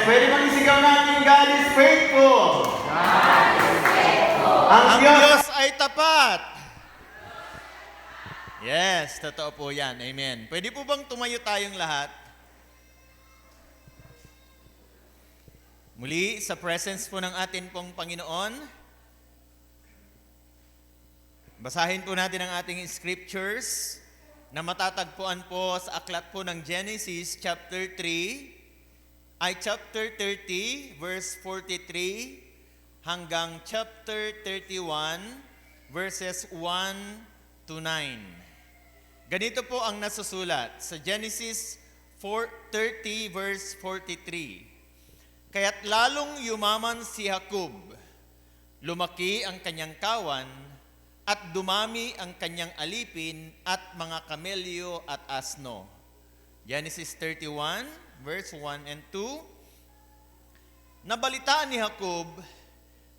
Pwede bang isigaw natin, God is faithful. Ang Diyos ay tapat. Yes, totoo po yan. Amen. Pwede po bang tumayo tayong lahat? Muli, sa presence po ng atin pong Panginoon, basahin po natin ang ating scriptures na matatagpuan po sa aklat po ng Genesis chapter 3, ay chapter 30, verse 43, hanggang chapter 31, verses 1 to 9. Ganito po ang nasusulat sa Genesis 30, verse 43. Kaya't lalong yumaman si Jacob, lumaki ang kanyang kawan, at dumami ang kanyang alipin at mga kamelyo at asno. Genesis 31, verse 1 and 2. Nabalitaan ni Jacob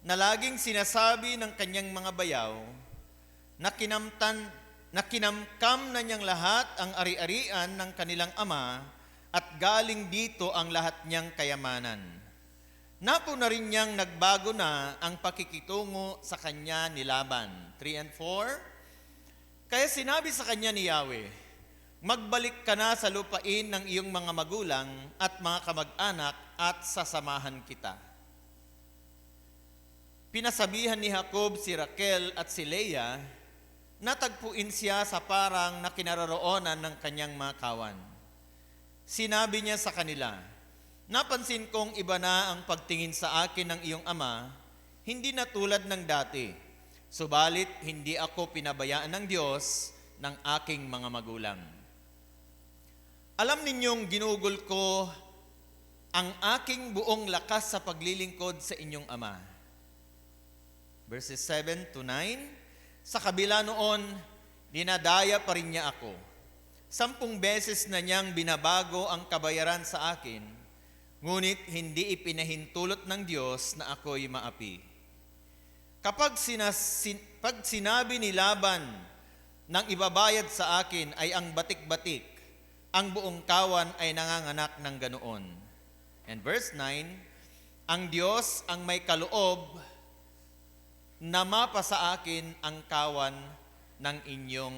na laging sinasabi ng kanyang mga bayaw na kinamkam na niyang lahat ang ari-arian ng kanilang ama at galing dito ang lahat niyang kayamanan. Napo na rin niyang nagbago na ang pakikitungo sa kanya ni Laban. 3 and 4. Kaya sinabi sa kanya ni Yahweh, magbalik ka na sa lupain ng iyong mga magulang at mga kamag-anak at sasamahan kita. Pinasabihan ni Jacob si Raquel at si Leah, natagpuin siya sa parang na kinaroroonan ng kanyang mga kawan. Sinabi niya sa kanila, napansin kong iba na ang pagtingin sa akin ng iyong ama, hindi na tulad ng dati. Subalit, hindi ako pinabayaan ng Diyos ng aking mga magulang. Alam ninyong ginugol ko ang aking buong lakas sa paglilingkod sa inyong ama. Verses 7 to 9. Sa kabila noon, dinadaya pa rin niya ako. 10 beses na niyang binabago ang kabayaran sa akin, ngunit hindi ipinahintulot ng Diyos na ako'y maapi. Kapag sinabi ni Laban ng ibabayad sa akin ay ang batik-batik, ang buong kawan ay nanganganak ng ganoon. And verse 9, ang Diyos ang may kaloob na mapa sa akin ang kawan ng inyong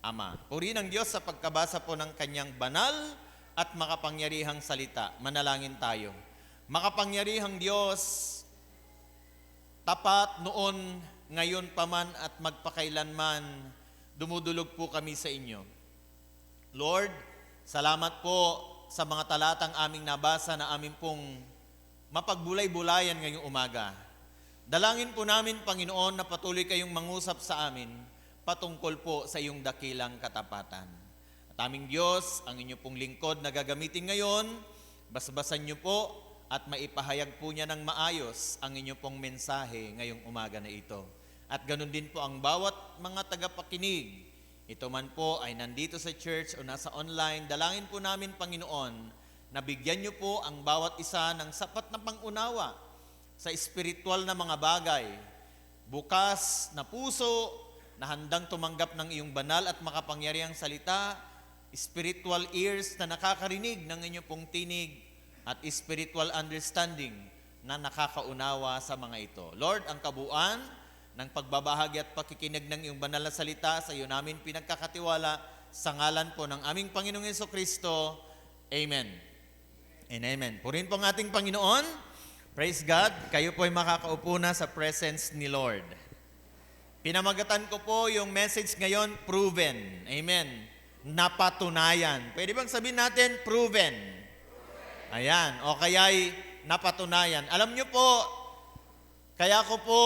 ama. Puri ng Diyos sa pagkabasa po ng kanyang banal at makapangyarihang salita. Manalangin tayo. Makapangyarihang Diyos, tapat noon, ngayon pa man at magpakailanman, dumudulog po kami sa inyo. Lord, salamat po sa mga talatang aming nabasa na amin pong mapagbulay-bulayan ngayong umaga. Dalangin po namin, Panginoon, na patuloy kayong mangusap sa amin patungkol po sa iyong dakilang katapatan. At aming Diyos, ang inyo pong lingkod na gagamitin ngayon, basbasan niyo po at maipahayag po niya ng maayos ang inyo pong mensahe ngayong umaga na ito. At ganun din po ang bawat mga tagapakinig. Ito man po ay nandito sa church o nasa online, dalangin po namin, Panginoon, na bigyan niyo po ang bawat isa ng sapat na pangunawa sa espiritual na mga bagay, bukas na puso, na handang tumanggap ng iyong banal at makapangyarihang salita, spiritual ears na nakakarinig ng inyong pong tinig, at spiritual understanding na nakakaunawa sa mga ito. Lord, ang kabuuan ng pagbabahagi at pakikinig ng iyong banal na salita, sa iyo namin pinagkakatiwala, sa ngalan po ng aming Panginoong Jesucristo. Amen. And amen. Purihin po ang ating Panginoon. Praise God. Kayo po ay makakaupo na sa presence ni Lord. Pinamagatan ko po yung message ngayon, proven. Amen. Napatunayan. Pwede bang sabihin natin, proven? Ayan. O kaya'y napatunayan. Alam nyo po, kaya ko po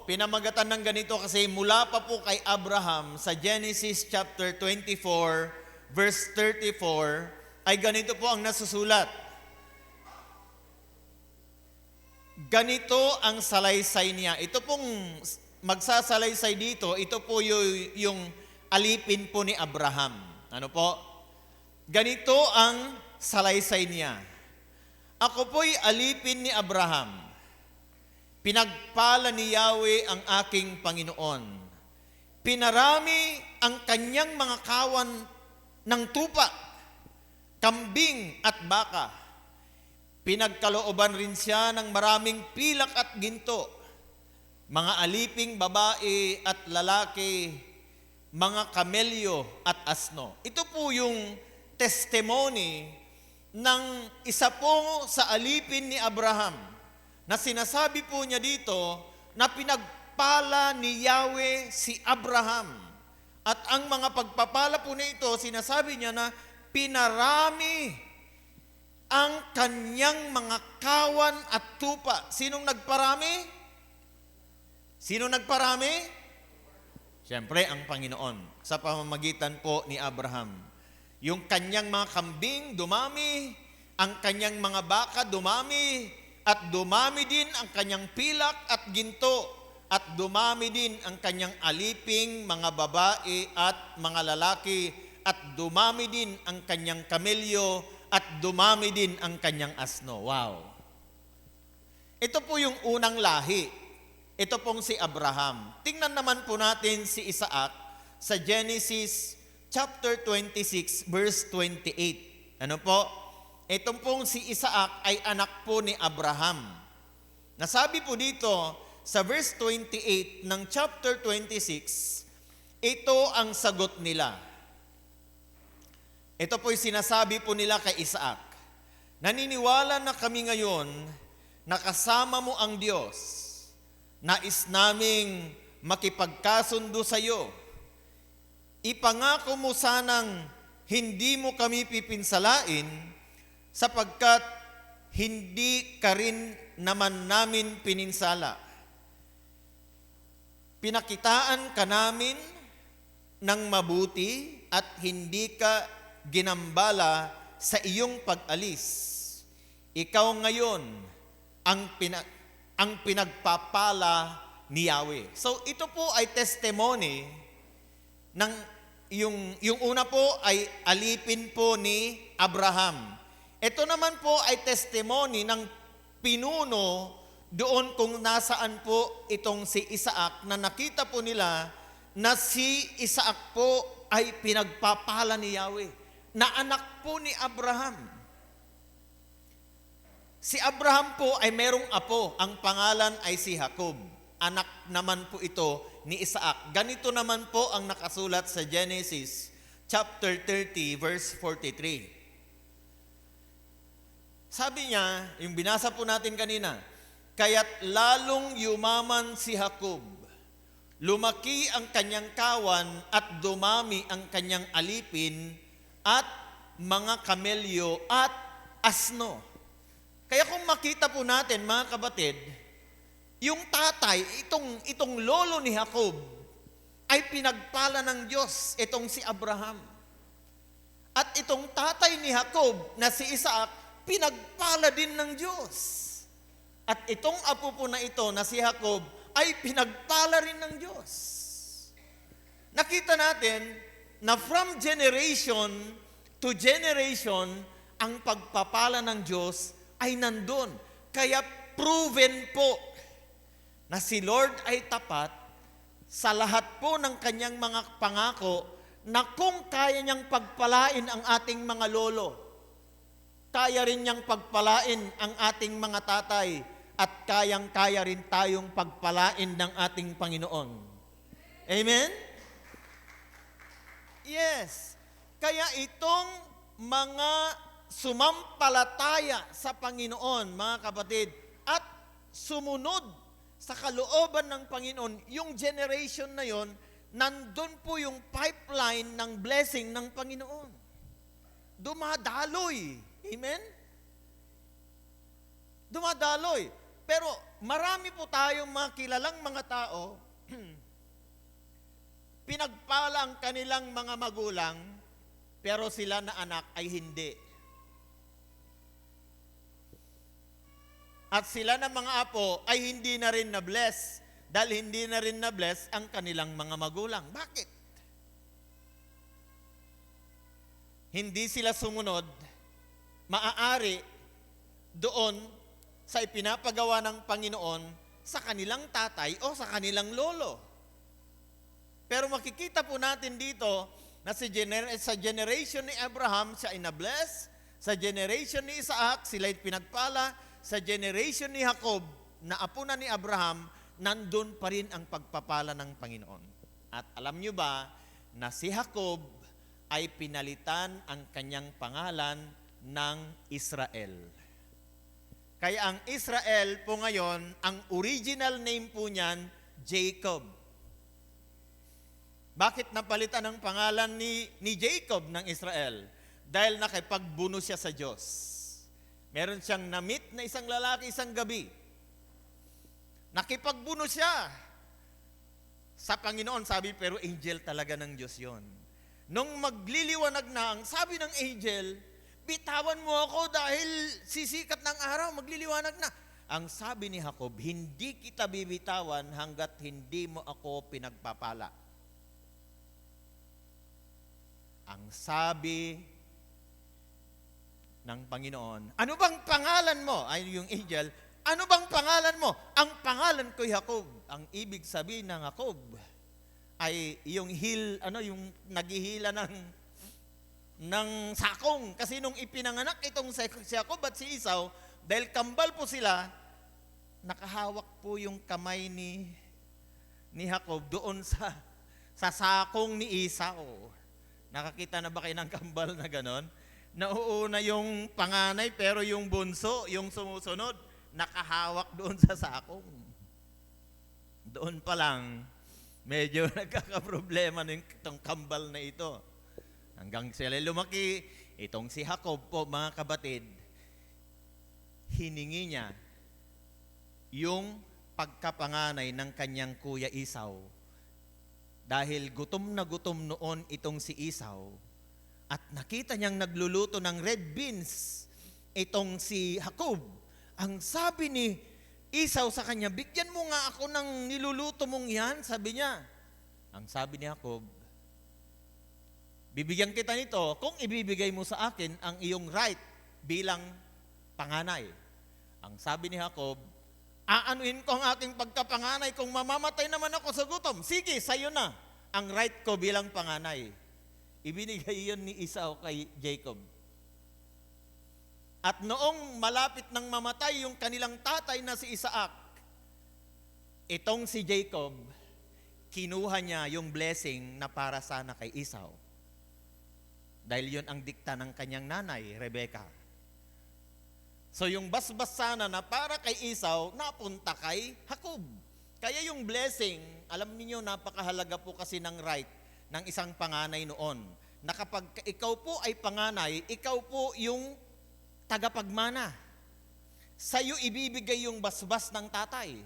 pinamagatan ng ganito kasi mula pa po kay Abraham sa Genesis chapter 24, verse 34, ay ganito po ang nasusulat. Ganito ang salaysay niya. Ito pong magsasalaysay dito, ito po yung alipin po ni Abraham. Ano po? Ganito ang salaysay niya. Ako po'y alipin ni Abraham. Pinagpala ni Yahweh ang aking Panginoon. Pinarami ang kanyang mga kawan ng tupa, kambing at baka. Pinagkalooban rin siya ng maraming pilak at ginto, mga aliping babae at lalaki, mga kamelyo at asno. Ito po yung testimony ng isa po sa alipin ni Abraham na sinasabi po niya dito na pinagpala ni Yahweh si Abraham. At ang mga pagpapala po na ito, sinasabi niya na pinarami ang kanyang mga kawan at tupa. Sinong nagparami? Sino nagparami? Siyempre, ang Panginoon sa pamamagitan po ni Abraham. Yung kanyang mga kambing dumami, ang kanyang mga baka dumami, at dumami din ang kanyang pilak at ginto, at dumami din ang kanyang aliping, mga babae at mga lalaki, at dumami din ang kanyang kamelyo, at dumami din ang kanyang asno. Wow! Ito po yung unang lahi. Ito pong si Abraham. Tingnan naman po natin si Isaac sa Genesis chapter 26, verse 28. Ano po? Itong pong si Isaac ay anak po ni Abraham. Nasabi po dito sa verse 28 ng chapter 26, ito ang sagot nila. Ito po'y sinasabi po nila kay Isaac, naniniwala na kami ngayon na kasama mo ang Diyos. Nais naming makipagkasundo sa iyo. Ipangako mo sanang hindi mo kami pipinsalain sapagkat hindi ka rin naman namin pininsala. Pinakitaan ka namin ng mabuti at hindi ka ginambala sa iyong pag-alis. Ikaw ngayon ang pinagpapala ni Yahweh. So ito po ay testimony ng yung una po ay alipin po ni Abraham. Ito naman po ay testimony ng pinuno doon kung nasaan po itong si Isaac na nakita po nila na si Isaac po ay pinagpapala ni Yahweh, na anak po ni Abraham. Si Abraham po ay merong apo, ang pangalan ay si Jacob. Anak naman po ito ni Isaac. Ganito naman po ang nakasulat sa Genesis chapter 30 verse 43. Sabi niya, yung binasa po natin kanina, kaya't lalong yumaman si Jacob, lumaki ang kanyang kawan at dumami ang kanyang alipin at mga kamelyo at asno. Kaya kung makita po natin, mga kabatid, yung tatay, itong lolo ni Jacob, ay pinagpala ng Diyos, itong si Abraham. At itong tatay ni Jacob, na si Isaac, pinagpala din ng Diyos. At itong apo po na ito, na si Jacob, ay pinagpala rin ng Diyos. Nakita natin na from generation to generation, ang pagpapala ng Diyos ay nandun. Kaya proven po na si Lord ay tapat sa lahat po ng kanyang mga pangako na kung kaya niyang pagpalain ang ating mga lolo, kaya rin niyang pagpalain ang ating mga tatay at kayang-kaya rin tayong pagpalain ng ating Panginoon. Amen? Yes. Kaya itong mga sumampalataya sa Panginoon, mga kapatid, at sumunod sa kalooban ng Panginoon, yung generation na yon, nandun po yung pipeline ng blessing ng Panginoon. Dumadaloy. Amen? Dumadaloy. Pero marami po tayong mga kilalang mga tao, pinagpala ang kanilang mga magulang, pero sila na anak ay hindi. At sila na mga apo ay hindi na rin na-bless dahil hindi na rin na-bless ang kanilang mga magulang. Bakit? Hindi sila sumunod, maaari doon sa ipinapagawa ng Panginoon sa kanilang tatay o sa kanilang lolo. Pero makikita po natin dito na sa generation ni Abraham, siya ay na-bless. Sa generation ni Isaac, sila'y pinagpala. Sa generation ni Jacob, na apo na ni Abraham, nandun pa rin ang pagpapala ng Panginoon. At alam nyo ba na si Jacob ay pinalitan ang kanyang pangalan ng Israel. Kaya ang Israel po ngayon, ang original name po niyan, Jacob. Bakit napalitan ang pangalan ni Jacob ng Israel? Dahil nakipagbuno siya sa Diyos. Meron siyang na-meet na isang lalaki isang gabi. Nakipagbuno siya sa Panginoon, sabi, pero angel talaga ng Diyos yon. Nung magliliwanag na, ang sabi ng angel, bitawan mo ako dahil sisikat ng araw, magliliwanag na. Ang sabi ni Jacob, hindi kita bibitawan hanggat hindi mo ako pinagpapala. Ang sabi ng Panginoon, ano bang pangalan mo? Ay yung angel, ano bang pangalan mo? Ang pangalan ko'y Jacob. Ang ibig sabihin ng Jacob ay yung yung naghihila ng sakong. Kasi nung ipinanganak itong si Jacob at si Esau, dahil kambal po sila, nakahawak po yung kamay ni Jacob doon sa sakong ni Esau. Nakakita na ba kayo ng kambal na ganon? Nauuna yung panganay pero yung bunso, yung sumusunod, nakahawak doon sa sakong. Doon pa lang, medyo nagkakaproblema itong kambal na ito. Hanggang sila lumaki, itong si Jacob po, mga kabatid, hiningi niya yung pagkapanganay ng kanyang kuya Esau. Dahil gutom na gutom noon itong si Esau, at nakita niyang nagluluto ng red beans itong si Jacob. Ang sabi ni Esau sa kanya, bigyan mo nga ako ng niluluto mong yan, sabi niya. Ang sabi ni Jacob, bibigyan kita nito kung ibibigay mo sa akin ang iyong right bilang panganay. Ang sabi ni Jacob, aanuhin ko ang aking pagkapanganay kung mamamatay naman ako sa gutom. Sige, sa'yo na ang right ko bilang panganay. Ibinigay yun ni Esau kay Jacob. At noong malapit nang mamatay yung kanilang tatay na si Isaac, itong si Jacob, kinuha niya yung blessing na para sana kay Esau. Dahil yun ang dikta ng kanyang nanay, Rebecca. So yung basbas sana na para kay Esau, napunta kay Jacob. Kaya yung blessing, alam niyo napakahalaga po kasi ng right ng isang panganay noon. Na kapag ikaw po ay panganay, ikaw po yung tagapagmana. Sa'yo ibibigay yung basbas ng tatay.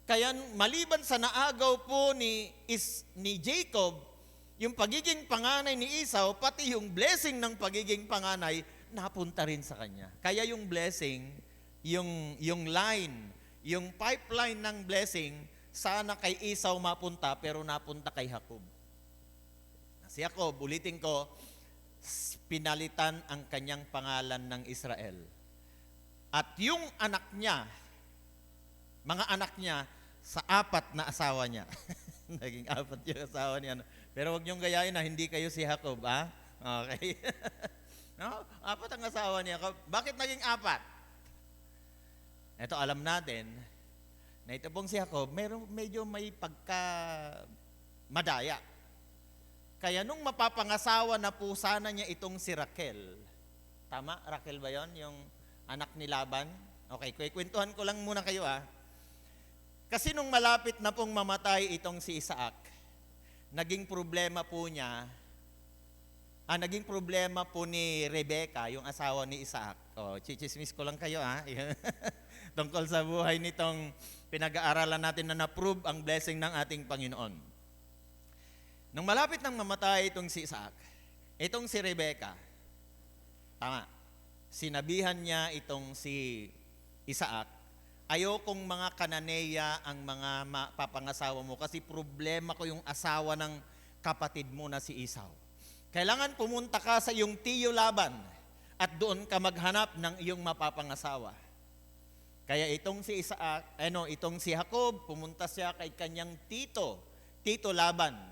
Kaya maliban sa naagaw po ni Jacob, yung pagiging panganay ni Esau, pati yung blessing ng pagiging panganay, napunta rin sa kanya. Kaya yung blessing, yung line, yung pipeline ng blessing, sana kay Esau mapunta, pero napunta kay Jacob. Si Jacob, ulitin ko, pinalitan ang kanyang pangalan ng Israel. At yung anak niya, mga anak niya, sa 4 na asawa niya. Naging 4 yung asawa niya. Pero wag niyong gayahin na hindi kayo si Jacob, ha? Okay. No? 4 ang asawa niya. Bakit naging 4? Ito, alam natin, na ito pong si Jacob, medyo may pagka madaya. Kaya nung mapapangasawa na po sana niya itong si Raquel. Tama? Raquel ba yon? Yung anak ni Laban? Okay, kwentuhan ko lang muna kayo Kasi nung malapit na pong mamatay itong si Isaac, naging problema po ni Rebecca, yung asawa ni Isaac. Chichismis ko lang kayo tungkol sa buhay nitong pinag-aaralan natin na na-prove ang blessing ng ating Panginoon. Nung malapit nang mamatay itong si Isaac, itong si Rebecca, sinabihan niya itong si Isaac, ayokong mga Kananeya ang mga papangasawa mo kasi problema ko yung asawa ng kapatid mo na si Esau. Kailangan pumunta ka sa iyong tiyo Laban at doon ka maghanap ng iyong mapapangasawa. Kaya itong si Jacob, pumunta siya kay kanyang Tito Laban.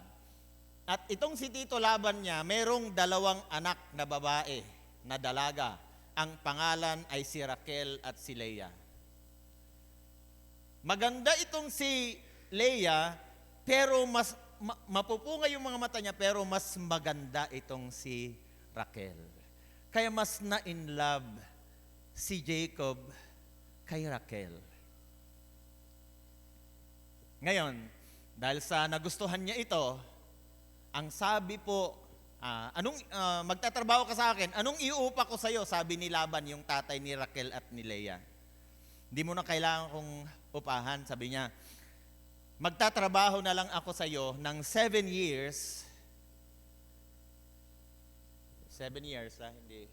At itong si Tito Laban niya, merong 2 anak na babae. na dalaga. Ang pangalan ay si Raquel at si Leah. Maganda itong si Leah, pero mapupungay yung mga mata niya, pero mas maganda itong si Raquel. Kaya mas na-in love si Jacob kay Raquel. Ngayon, dahil sa nagustuhan niya ito, ang sabi po, magtatrabaho ka sa akin, anong iuupa ko sa iyo? Sabi ni Laban, yung tatay ni Raquel at ni Leah. Hindi mo na kailangan kong upahan. Sabi niya, magtatrabaho na lang ako sa iyo ng 7 years. 7 years, hindi.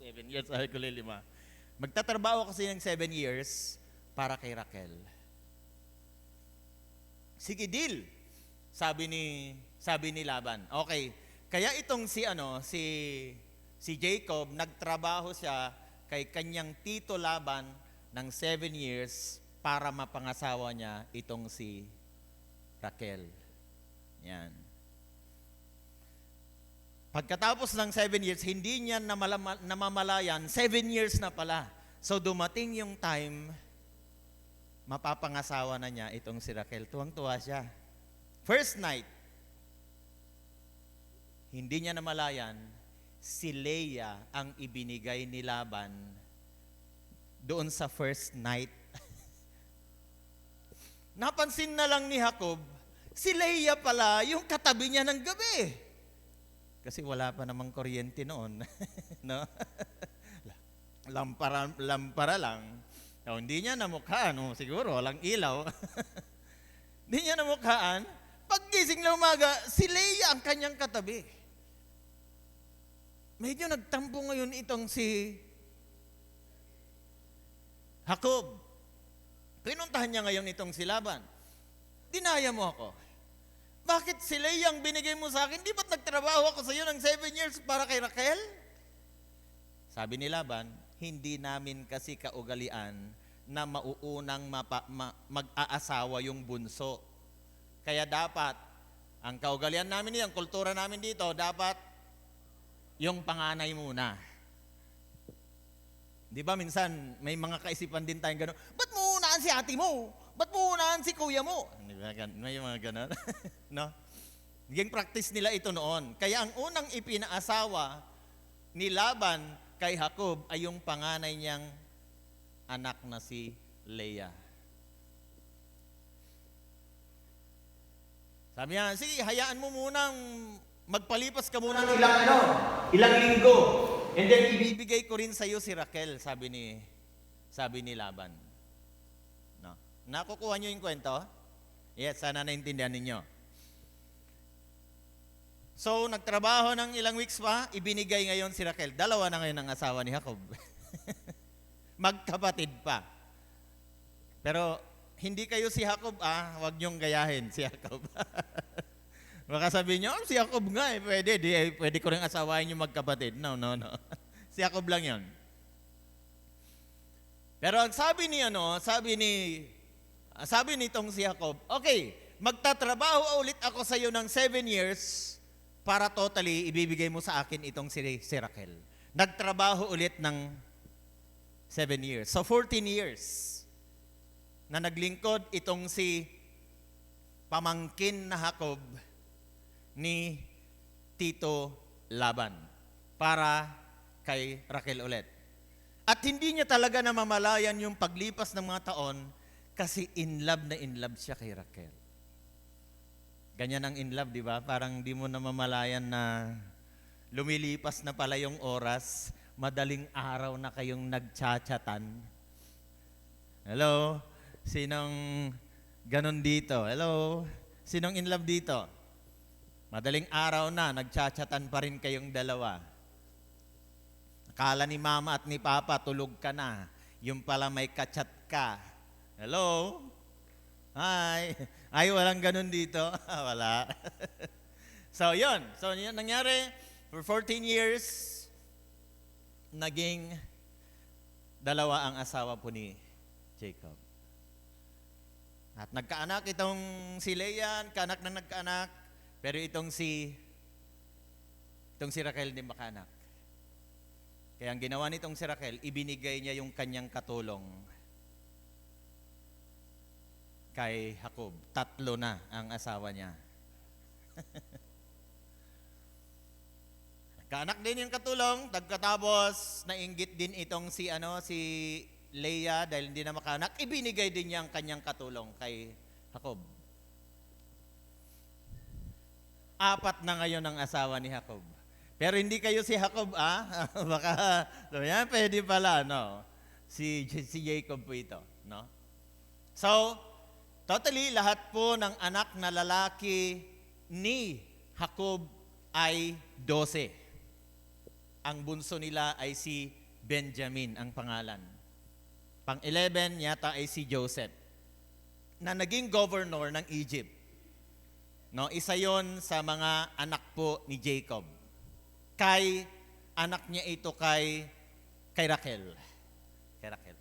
7 years, sabi ko 5. Magtatrabaho kasi ng 7 years para kay Raquel. Sige, deal. Sabi ni Laban. Okay. Kaya itong si Jacob, nagtrabaho siya kay kanyang tito Laban ng 7 years para mapangasawa niya itong si Raquel. Yan. Pagkatapos ng 7 years, hindi niya namamalayan, 7 years na pala. So dumating yung time, mapapangasawa na niya itong si Raquel. Tuwang-tuwa siya. First night, hindi niya namalayan, si Leah ang ibinigay ni Laban doon sa first night. Napansin na lang ni Jacob, si Leah pala yung katabi niya ng gabi. Kasi wala pa namang kuryente noon. No? Lampara lang. No, hindi niya namukhaan. No? Siguro, walang ilaw. Hindi niya namukhaan. Paggising na umaga, si Leah ang kanyang katabi. Medyo nagtampo ngayon itong si Jacob. Pinuntahan niya ngayon itong si Laban. Dinaya mo ako. Bakit si Leah ang binigay mo sa akin? Di ba't nagtrabaho ako sa iyo ng 7 years para kay Raquel? Sabi ni Laban, hindi namin kasi kaugalian na mauunang mag-aasawa yung bunso. Kaya dapat, ang kaugalian namin ang kultura namin dito, dapat yung panganay muna. Di ba minsan, may mga kaisipan din tayong gano'n, ba't mo unaan si ate mo? Ba't mo unaan si kuya mo? May mga gano'n. No? Yung practice nila ito noon. Kaya ang unang ipinaasawa ni Laban kay Jacob ay yung panganay niyang anak na si Leah. Sabi niya, sige, hayaan mo munang magpalipas ka muna ng ilang linggo. And then ibibigay ko rin sa iyo si Raquel, sabi ni Laban. No. Nakukuha niyo yung kwento? Yes, sana naintindihan ninyo. So, nagtrabaho ng ilang weeks pa, ibinigay ngayon si Raquel. 2 na ngayon ang asawa ni Jacob. Magkapatid pa. Pero, hindi kayo si Jacob, huwag niyong gayahin si Jacob. Baka sabihin niyo, si Jacob nga pwede ko rin asawahin yung magkapatid. No. Si Jacob lang yon. Pero ang sabi nitong si Jacob, okay, magtatrabaho ulit ako sa iyo ng 7 years para totally ibibigay mo sa akin itong si Raquel. Nagtrabaho ulit ng 7 years. So 14 years na naglingkod itong si pamangkin na Jacob ni Tito Laban para kay Raquel ulit. At hindi niya talaga namamalayan yung paglipas ng mga taon kasi in love siya kay Raquel. Ganyan ang in love, di ba? Parang di mo namamalayan na lumilipas na pala yung oras, madaling araw na kayong nagchat-chatan. Hello? Sinong ganon dito? Hello? Sinong in love dito? Madaling araw na, nagchat-chatan pa rin kayong dalawa. Akala ni mama at ni papa, tulog ka na. Yung pala may kachat ka. Hello? Hi. Ay, walang ganun dito. Wala. So, yun. So, yun nangyari. For 14 years, naging 2 ang asawa po ni Jacob. At nagkaanak itong si Leah, kaanak na nagkaanak. Pero itong si Raquel din makaanak. Kaya ang ginawa nitong si Raquel, ibinigay niya yung kanyang katulong kay Jacob. 3 na ang asawa niya. Kaanak din yung katulong, tagkatapos nainggit din itong si Leah dahil hindi na makaanak, ibinigay din niya ang kanyang katulong kay Jacob. 4 na ngayon ang asawa ni Jacob. Pero hindi kayo si Jacob, baka, so yan, pwede pala, no? Si Jacob po ito, no? So, totally, lahat po ng anak na lalaki ni Jacob ay 12. Ang bunso nila ay si Benjamin, ang pangalan. Pang-11 yata ay si Joseph, na naging governor ng Egypt. No, isa yon sa mga anak po ni Jacob. Anak niya ito kay Raquel. Kay Raquel.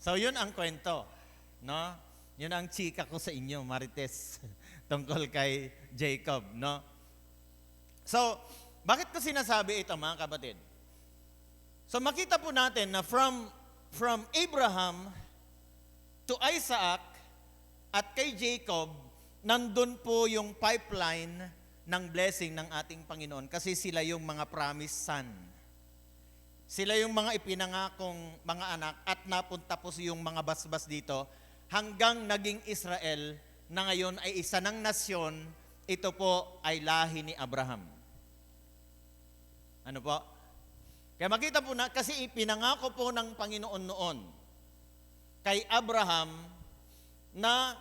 So, yun ang kwento. No? Yun ang chika ko sa inyo, Marites, tungkol kay Jacob. No? So, bakit ko sinasabi ito, mga kapatid? So, makita po natin na from Abraham to Isaac at kay Jacob, nandun po yung pipeline ng blessing ng ating Panginoon kasi sila yung mga promised son. Sila yung mga ipinangakong mga anak at napunta po yung mga basbas dito hanggang naging Israel na ngayon ay isa ng nasyon, ito po ay lahi ni Abraham. Ano po? Kaya makita po na, kasi ipinangako po ng Panginoon noon kay Abraham na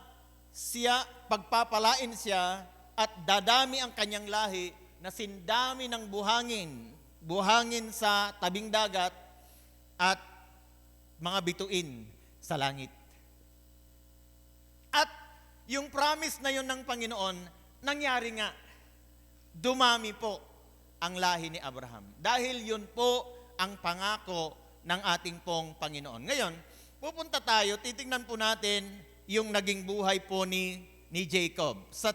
siya, pagpapalain siya at dadami ang kanyang lahi na sindami ng buhangin sa tabing dagat at mga bituin sa langit. At yung promise na yun ng Panginoon, nangyari nga. Dumami po ang lahi ni Abraham. Dahil yun po ang pangako ng ating pong Panginoon. Ngayon, pupunta tayo, titingnan po natin yung naging buhay po ni Jacob. Sa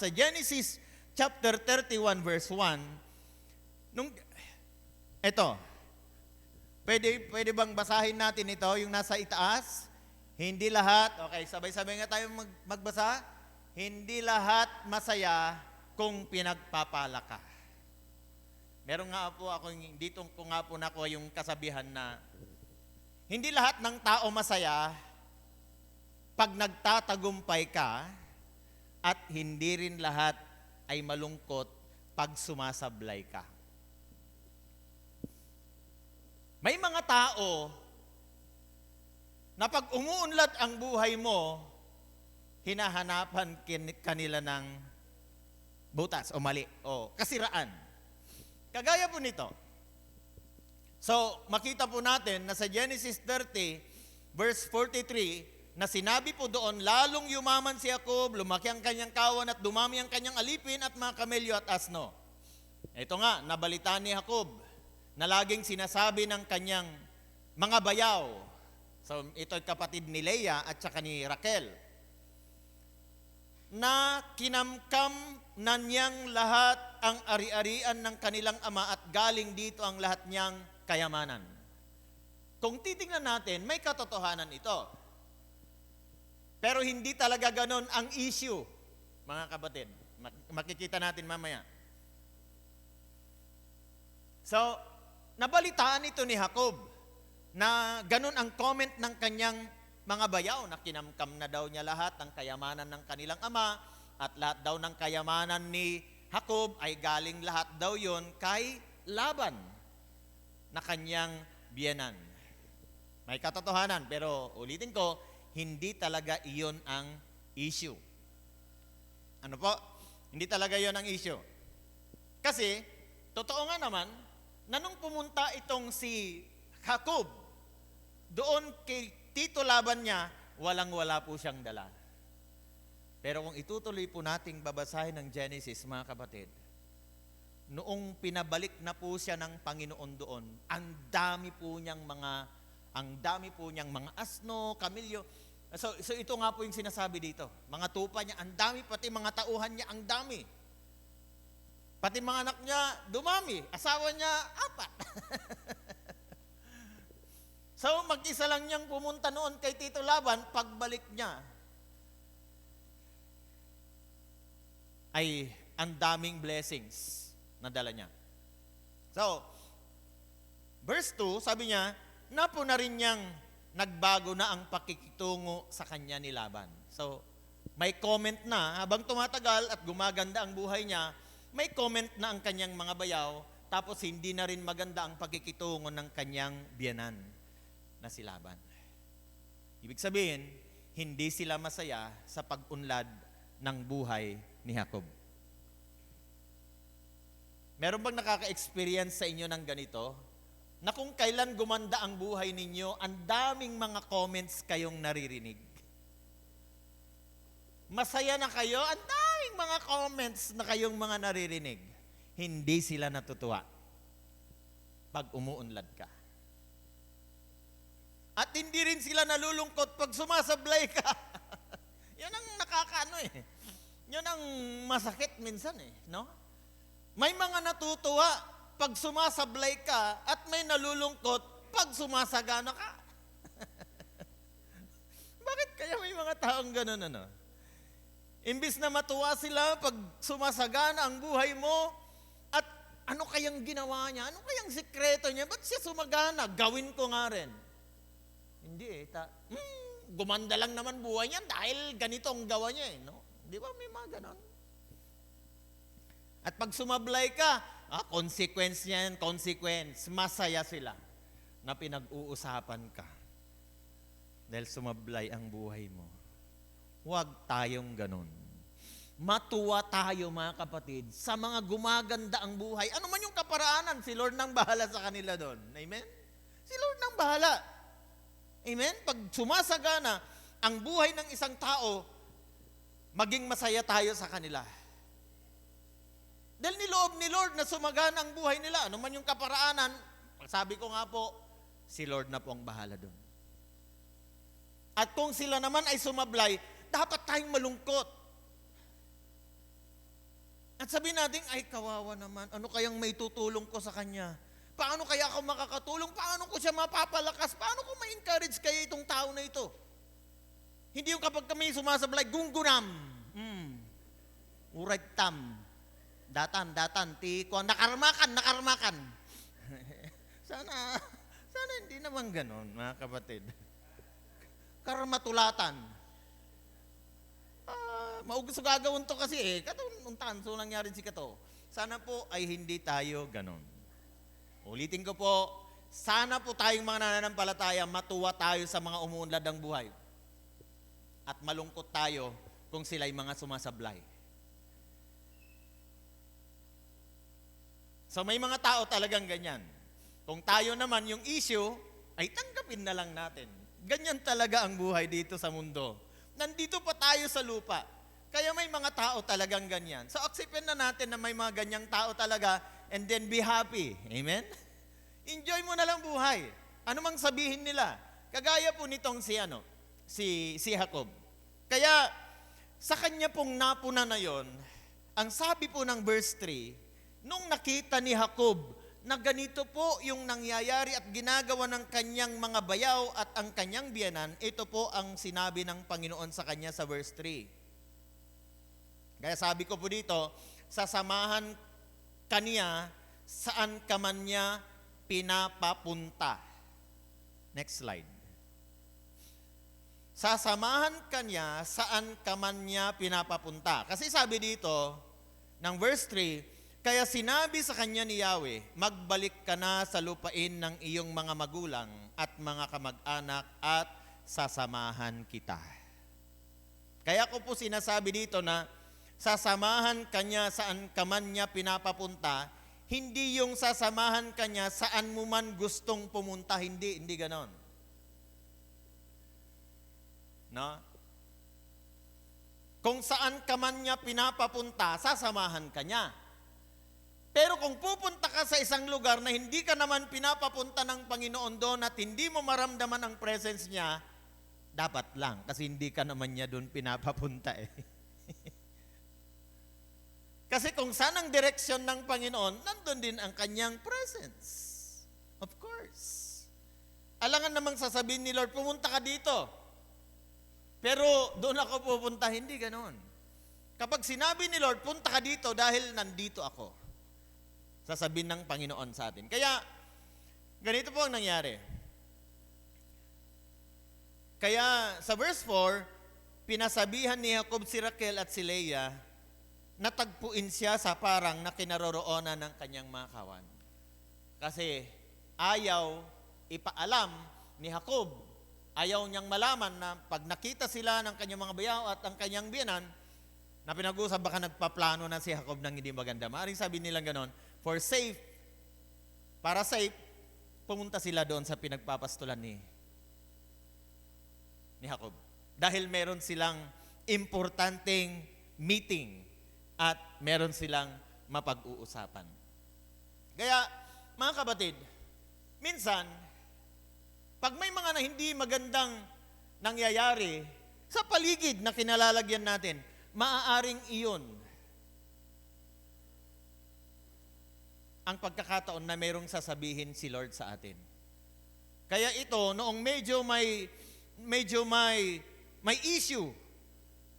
Genesis chapter 31 verse 1, pwede bang basahin natin ito, yung nasa itaas? Hindi lahat, okay, sabay-sabay nga tayo magbasa. Hindi lahat masaya kung pinagpapala ka. Meron nga po ako, dito ko nga po nakuha yung kasabihan na hindi lahat ng tao masaya pag nagtatagumpay ka, at hindi rin lahat ay malungkot pag sumasablay ka. May mga tao na pag umuunlad ang buhay mo, hinahanapan kanila ng butas o mali o kasiraan. Kagaya po nito. So, makita po natin na sa Genesis 30, verse 43, na sinabi po doon, lalong yumaman si Jacob, lumaki ang kanyang kawan at dumami ang kanyang alipin at mga kamelyo at asno. Ito nga, nabalitaan ni Jacob na laging sinasabi ng kanyang mga bayaw. So, ito'y kapatid ni Leah at saka ni Raquel. Na kinamkam na niyang lahat ang ari-arian ng kanilang ama at galing dito ang lahat niyang kayamanan. Kung titingnan natin, may katotohanan ito. Pero hindi talaga ganon ang issue, mga kapatid. Makikita natin mamaya. So, nabalitaan ito ni Jacob na ganon ang comment ng kanyang mga bayaw na kinamkam na daw niya lahat ng kayamanan ng kanilang ama at lahat daw ng kayamanan ni Jacob ay galing lahat daw yon kay Laban na kanyang biyenan. May katotohanan, pero ulitin ko, hindi talaga iyon ang issue. Ano po? Hindi talaga iyon ang issue. Kasi, totoo nga naman, na nung pumunta itong si Jacob, doon kay Tito Laban niya, walang-wala po siyang dala. Pero kung itutuloy po nating babasahin ng Genesis, mga kapatid, noong pinabalik na po siya ng Panginoon doon, ang dami po niyang mga asno, kamilyo. So ito nga po yung sinasabi dito. Mga tupa niya, ang dami, pati mga tauhan niya, ang dami. Pati mga anak niya, dumami. Asawa niya, 4. So, mag-isa lang niyang pumunta noon kay Tito Laban. Pagbalik niya, ay ang daming blessings na dala niya. So, verse 2, sabi niya, napo na rin niyang nagbago na ang pakikitungo sa kanya ni Laban. So, may comment na, habang tumatagal at gumaganda ang buhay niya, may comment na ang kanyang mga bayaw, tapos hindi na rin maganda ang pakikitungo ng kanyang biyanan na si Laban. Ibig sabihin, hindi sila masaya sa pag-unlad ng buhay ni Jacob. Meron bang nakaka-experience sa inyo ng ganito? Na kung kailan gumanda ang buhay ninyo, ang daming mga comments kayong naririnig. Masaya na kayo, ang daming mga comments na kayong mga naririnig. Hindi sila natutuwa pag umuunlad ka. At hindi rin sila nalulungkot pag sumasablay ka. Yan ang nakakaano eh. Yan ang masakit minsan eh, no? May mga natutuwa pag sumasablay ka at may nalulungkot pag sumasagana ka. Bakit kaya may mga taong ganun, ano? Imbis na matuwa sila pag sumasagana ang buhay mo, at ano kayang ginawa niya? Ano kayang sikreto niya? Ba't siya sumagana? Gawin ko nga rin. Hindi eh. Gumanda lang naman buhay niya dahil ganito ang gawa niya eh. No? Di ba may mga ganon? At pag sumablay ka, consequence niyan, consequence. Masaya sila na pinag-uusapan ka. Dahil sumablay ang buhay mo. Huwag tayong ganon. Matuwa tayo mga kapatid sa mga gumaganda ang buhay. Ano man yung kaparaanan, si Lord nang bahala sa kanila doon. Amen? Si Lord nang bahala. Amen? Pag sumasagana ang buhay ng isang tao, maging masaya tayo sa kanila. Dahil niloob ni Lord na sumagana ang buhay nila. Ano man yung kaparaanan, sabi ko nga po, si Lord na po ang bahala doon. At kung sila naman ay sumablay, dapat tayong malungkot. At sabihin natin, ay kawawa naman, ano kayang may tutulong ko sa kanya? Paano kaya ako makakatulong? Paano ko siya mapapalakas? Paano ko ma-encourage kaya itong tao na ito? Hindi yung kapag kami sumasablay, gunggunam, uragtam, datan, nakarmakan. Sana hindi naman ganon, mga kapatid. Karmatulatan. Maugos gagawin to kasi eh. Katong so nangyari si kato. Sana po ay hindi tayo ganon. Ulitin ko po, sana po tayong mga nananampalataya, matuwa tayo sa mga umuunlad ng buhay. At malungkot tayo kung sila'y mga sumasablay. So may mga tao talagang ganyan. Kung tayo naman yung issue, ay tanggapin na lang natin. Ganyan talaga ang buhay dito sa mundo. Nandito pa tayo sa lupa. Kaya may mga tao talagang ganyan. So acceptin na natin na may mga ganyang tao talaga and then be happy. Amen? Enjoy mo na lang buhay. Ano mang sabihin nila. Kagaya po nitong si Jacob. Kaya sa kanya pong napuna na yon, ang sabi po ng verse 3, nung nakita ni Jacob na ganito po yung nangyayari at ginagawa ng kanyang mga bayaw at ang kanyang biyanan, ito po ang sinabi ng Panginoon sa kanya sa verse 3. Kaya sabi ko po dito, sasamahan kaniya saan ka man niya pinapapunta. Next slide. Sasamahan kaniya saan ka man niya pinapapunta. Kasi sabi dito, ng verse 3, kaya sinabi sa kanya ni Yahweh, magbalik ka na sa lupain ng iyong mga magulang at mga kamag-anak at sasamahan kita. Kaya ko po sinasabi dito na sasamahan kanya saan ka man niya pinapapunta, hindi yung sasamahan kanya saan mo man gustong pumunta, hindi ganon. No? Kung saan ka man niya pinapapunta, sasamahan kanya. Pero kung pupunta ka sa isang lugar na hindi ka naman pinapapunta ng Panginoon doon at hindi mo maramdaman ang presence niya, dapat lang kasi hindi ka naman niya doon pinapapunta eh. Kasi kung saan ang direksyon ng Panginoon, nandun din ang kanyang presence. Of course. Alangan namang sasabihin ni Lord, pumunta ka dito. Pero doon ako pupunta, hindi ganoon. Kapag sinabi ni Lord, punta ka dito dahil nandito ako. Sasabihin ng Panginoon sa atin. Kaya, ganito po ang nangyari. Kaya sa verse 4, pinasabihan ni Jacob si Raquel at si Leah, natagpuin siya sa parang na kinaroroonan ng kanyang mga kawan. Kasi ayaw ipaalam ni Jacob, ayaw niyang malaman na pag nakita sila ng kanyang mga bayaw at ang kanyang biyanan, na pinag-usap baka nagpaplano na si Jacob ng hindi maganda. Maaaring sabi nilang ganon, para safe, pumunta sila doon sa pinagpapastulan ni Jacob. Dahil meron silang importanteng meeting at meron silang mapag-uusapan. Kaya, mga kapatid, minsan, pag may mga na hindi magandang nangyayari sa paligid na kinalalagyan natin, maaaring iyon ang pagkakataon na mayroong sasabihin si Lord sa atin. Kaya ito, noong medyo may issue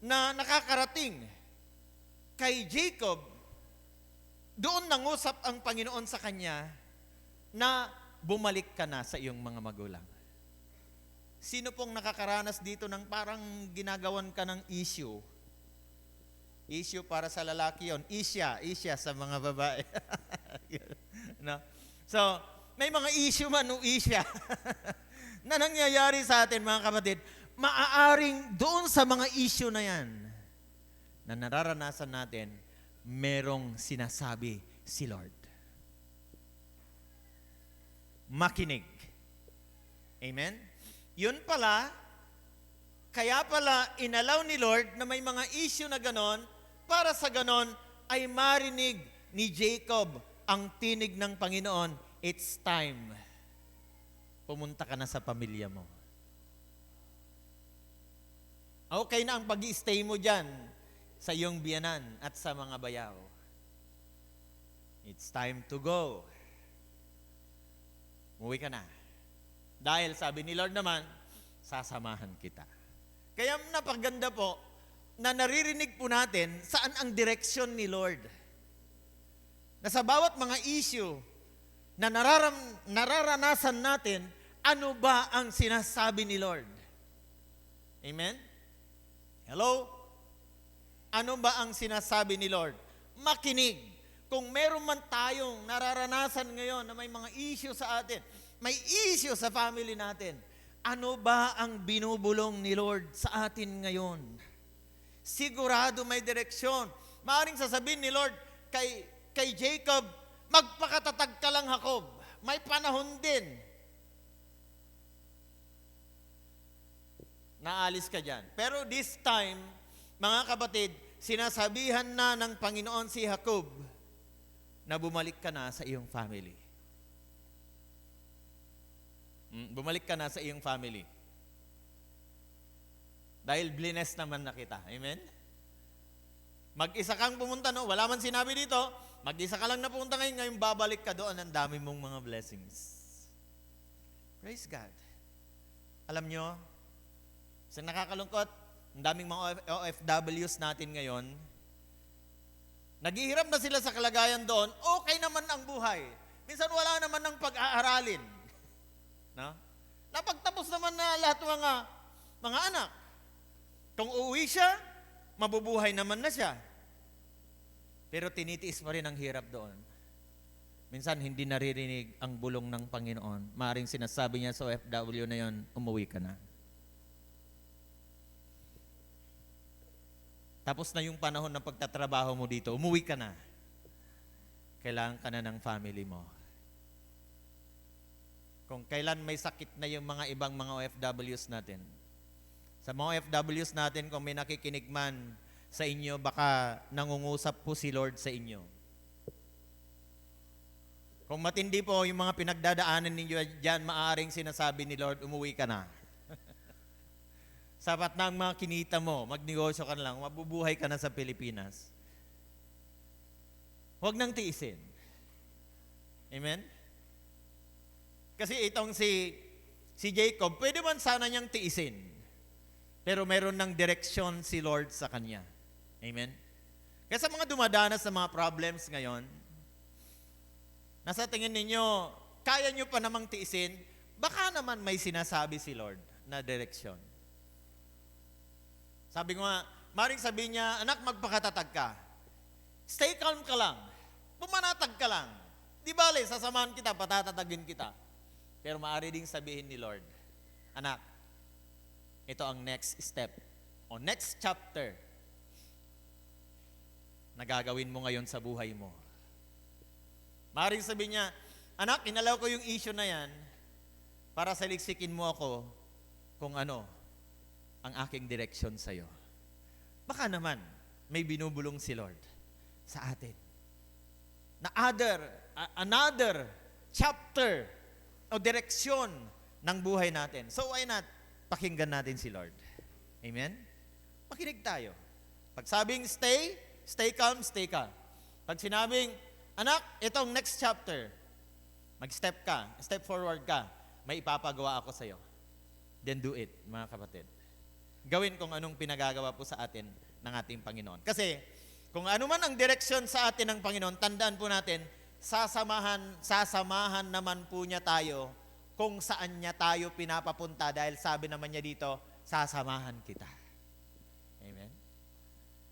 na nakakarating kay Jacob, doon nangusap ang Panginoon sa kanya na bumalik ka na sa iyong mga magulang. Sino pong nakakaranas dito ng parang ginagawan ka ng issue? Issue para sa lalaki yon, isya sa mga babae. No? So, may mga issue man o isya na nangyayari sa atin, mga kapatid. Maaaring doon sa mga issue na yan na nararanasan natin, merong sinasabi si Lord. Makinig. Amen? Yun pala, kaya pala inalaw ni Lord na may mga issue na ganon, para sa ganon ay marinig ni Jacob ang tinig ng Panginoon, it's time. Pumunta ka na sa pamilya mo. Okay na ang pag-i-stay mo dyan sa iyong biyanan at sa mga bayaw. It's time to go. Umuwi ka na. Dahil sabi ni Lord naman, sasamahan kita. Kaya napaganda po na naririnig po natin saan ang direksyon ni Lord. Na sa bawat mga issue na nararanasan natin, ano ba ang sinasabi ni Lord? Amen? Hello? Ano ba ang sinasabi ni Lord? Makinig. Kung meron man tayong nararanasan ngayon na may mga issue sa atin, may issue sa family natin, ano ba ang binubulong ni Lord sa atin ngayon? Sigurado may direksyon. Maaring sasabihin ni Lord kay Jacob, magpakatatag ka lang, Jacob. May panahon din. Naalis ka dyan. Pero this time, mga kapatid, sinasabihan na ng Panginoon si Jacob na bumalik ka na sa iyong family. Bumalik ka na sa iyong family. Dahil blessed naman na kita. Amen? Mag-isa kang pumunta, no? Wala man sinabi dito. Mag-isa ka lang na pumunta ngayon babalik ka doon. Ang dami mong mga blessings. Praise God. Alam nyo, sa nakakalungkot, ang daming mga OFWs natin ngayon, naghihirap na sila sa kalagayan doon, okay naman ang buhay. Minsan wala naman ng pag-aaralin. No? Napagtapos naman na lahat mga anak. Kung uuwi siya, mabubuhay naman na siya. Pero tinitiis pa rin ang hirap doon. Minsan hindi naririnig ang bulong ng Panginoon. Maaring sinasabi niya sa OFW na yon, umuwi ka na. Tapos na yung panahon ng pagtatrabaho mo dito, umuwi ka na. Kailangan ka na ng family mo. Kung kailan may sakit na yung mga ibang mga OFWs natin. Sa mga OFWs natin, kung may nakikinig man sa inyo, baka nangungusap po si Lord sa inyo. Kung matindi po yung mga pinagdadaanan ninyo dyan, maaaring sinasabi ni Lord, umuwi ka na. Sapat na ang mga kinita mo, magnegosyo ka na lang, mabubuhay ka na sa Pilipinas. huwag nang tiisin. Amen? Kasi itong si Jacob, pwede man sana niyang tiisin. Pero meron ng direksyon si Lord sa kanya. Amen? Kaya sa mga dumadanas sa mga problems ngayon, nasa tingin ninyo, kaya nyo pa namang tiisin, baka naman may sinasabi si Lord na direksyon. Sabi ko nga, maring sabihin niya, anak, magpakatatag ka. Stay calm ka lang. Pumanatag ka lang. Di bale, sasamahan kita, patatatagin kita. Pero maaari ding sabihin ni Lord, anak, ito ang next step o next chapter na gagawin mo ngayon sa buhay mo. Maaring sabihin niya, anak, inalaw ko yung issue na yan para saliksikin mo ako kung ano ang aking direksyon sa'yo. Baka naman may binubulong si Lord sa atin na another chapter o direksyon ng buhay natin. So why not pakinggan natin si Lord? Amen? Makinig tayo. Pag sabing stay calm, stay calm. Pag sinabing, anak, itong next chapter, mag-step ka, step forward ka, may ipapagawa ako sa'yo. Then do it, mga kapatid. Gawin kung anong pinagagawa po sa atin ng ating Panginoon. Kasi, kung ano man ang direksyon sa atin ng Panginoon, tandaan po natin, sasamahan naman po niya tayo kung saan niya tayo pinapapunta dahil sabi naman niya dito, sasamahan kita. Amen?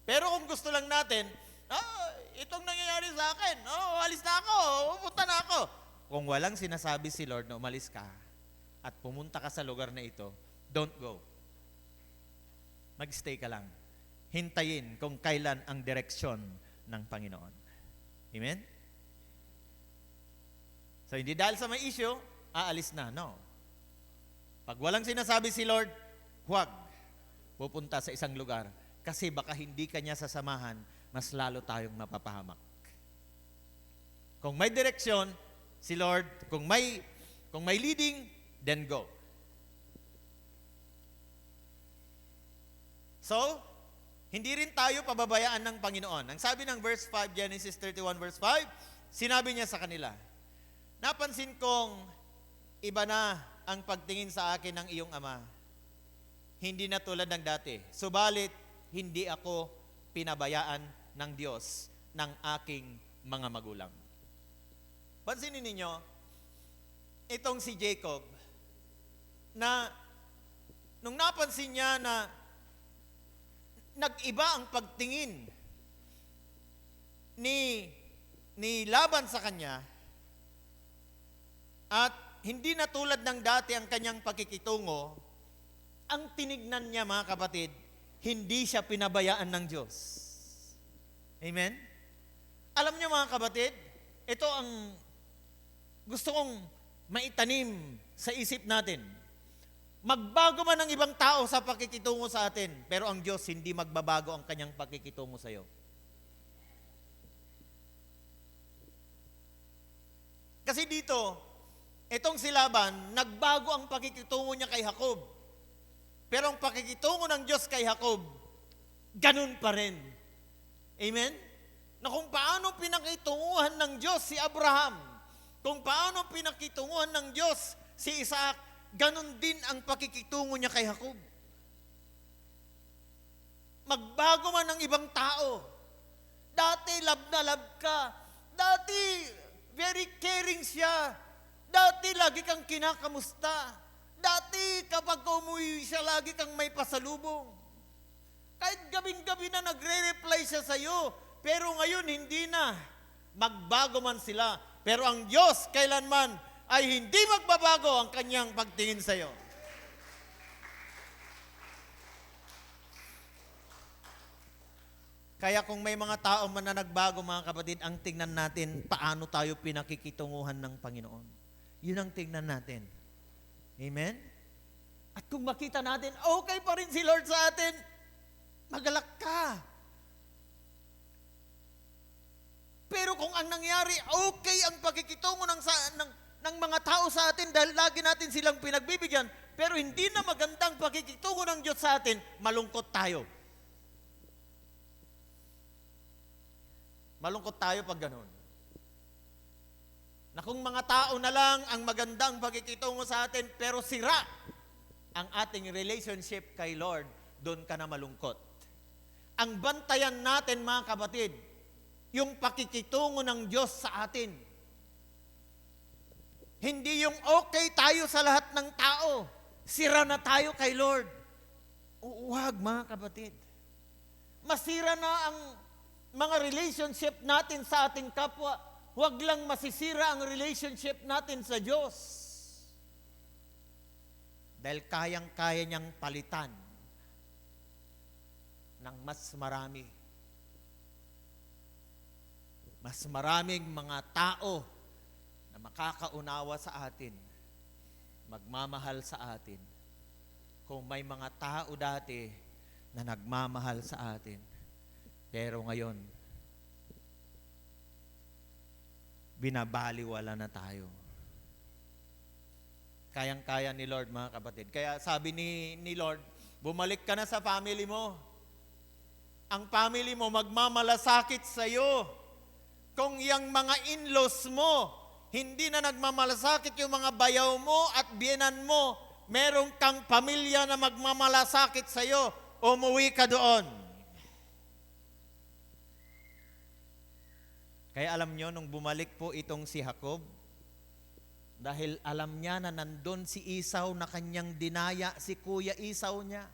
Pero kung gusto lang natin, itong nangyayari sa akin, alis na ako, pupunta na ako. Kung walang sinasabi si Lord na umalis ka at pumunta ka sa lugar na ito, don't go. Mag-stay ka lang. Hintayin kung kailan ang direksyon ng Panginoon. Amen? So, hindi dahil sa may issue, aalis na. No. Pag walang sinasabi si Lord, huwag pupunta sa isang lugar. Kasi baka hindi ka niya sasamahan, mas lalo tayong mapapahamak. Kung may direksyon, si Lord, kung may leading, then go. So, hindi rin tayo pababayaan ng Panginoon. Ang sabi ng verse 5, Genesis 31 verse 5, sinabi niya sa kanila, napansin kong iba na ang pagtingin sa akin ng iyong ama. Hindi na tulad ng dati. Subalit, hindi ako pinabayaan ng Diyos ng aking mga magulang. Pansinin ninyo, itong si Jacob, na nung napansin niya na nag-iba ang pagtingin ni Laban sa kanya at hindi na tulad ng dati ang kanyang pakikitungo, ang tinignan niya, mga kapatid, hindi siya pinabayaan ng Diyos. Amen? Alam niyo, mga kapatid, ito ang gusto kong maitanim sa isip natin. Magbago man ang ibang tao sa pakikitungo sa atin, pero ang Diyos hindi magbabago ang kanyang pakikitungo sa iyo. Kasi dito, itong si Laban, nagbago ang pakikitungo niya kay Jacob. Pero ang pakikitungo ng Diyos kay Jacob, ganun pa rin. Amen? Na kung paano pinakitunguhan ng Diyos si Abraham, kung paano pinakitunguhan ng Diyos si Isaac, ganun din ang pakikitungo niya kay Jacob. Magbago man ang ibang tao. Dati love na love ka. Dati very caring siya. Dati lagi kang kinakamusta. Dati kapag umuwi siya, lagi kang may pasalubong. Kahit gabing-gabi na nagre-reply siya sa'yo, pero ngayon hindi na. Magbago man sila. Pero ang Diyos kailanman ay hindi magbabago ang kanyang pagtingin sa iyo. Kaya kung may mga tao man na nagbago, mga kapatid, ang tingnan natin, paano tayo pinakikitunguhan ng Panginoon. Yun ang tingnan natin. Amen? At kung makita natin, okay pa rin si Lord sa atin, magalak ka. Pero kung ang nangyari, okay ang pakikitungo ng mga tao sa atin dahil lagi natin silang pinagbibigyan, pero hindi na magandang pakikitungo ng Diyos sa atin, malungkot tayo. Malungkot tayo pag ganun. Na kung mga tao na lang ang magandang pagkikitungo sa atin, pero sira ang ating relationship kay Lord, doon ka na malungkot. Ang bantayan natin, mga kapatid, yung pakikitungo ng Diyos sa atin. Hindi yung okay tayo sa lahat ng tao, sira na tayo kay Lord. Huwag, mga kapatid. Masira na ang mga relationship natin sa ating kapwa. Huwag lang masisira ang relationship natin sa Diyos. Dahil kayang-kaya niyang palitan ng mas marami. Mas maraming mga tao na makakaunawa sa atin, magmamahal sa atin. Kung may mga tao dati na nagmamahal sa atin, pero ngayon, binabaliwala na tayo. Kayang-kaya ni Lord, mga kapatid. Kaya sabi ni Lord, bumalik ka na sa family mo. Ang family mo magmamalasakit sa iyo. Kung yung mga in-laws mo, hindi na nagmamalasakit yung mga bayaw mo at biyenan mo, meron kang pamilya na magmamalasakit sa iyo, umuwi ka doon. Kaya alam nyo, nung bumalik po itong si Jacob, dahil alam niya na nandun si Esau na kanyang dinaya, si Kuya Esau niya.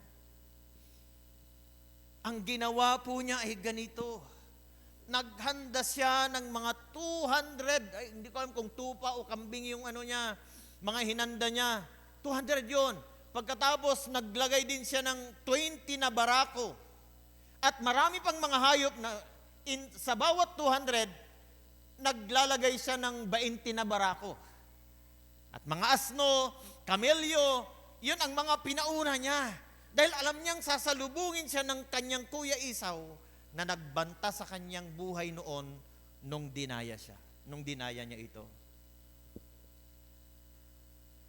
Ang ginawa po niya ay ganito. Naghanda siya ng mga 200, hindi ko alam kung tupa o kambing yung ano niya, mga hinanda niya. 200 yon. Pagkatapos, naglagay din siya ng 20 na barako. At marami pang mga hayop na sa bawat 200, naglalagay siya ng 20 na barako. At mga asno, kamelyo, yun ang mga pinauna niya. Dahil alam niyang sasalubungin siya ng kanyang Kuya Esau na nagbanta sa kanyang buhay noon nung dinaya siya, nung dinaya niya ito.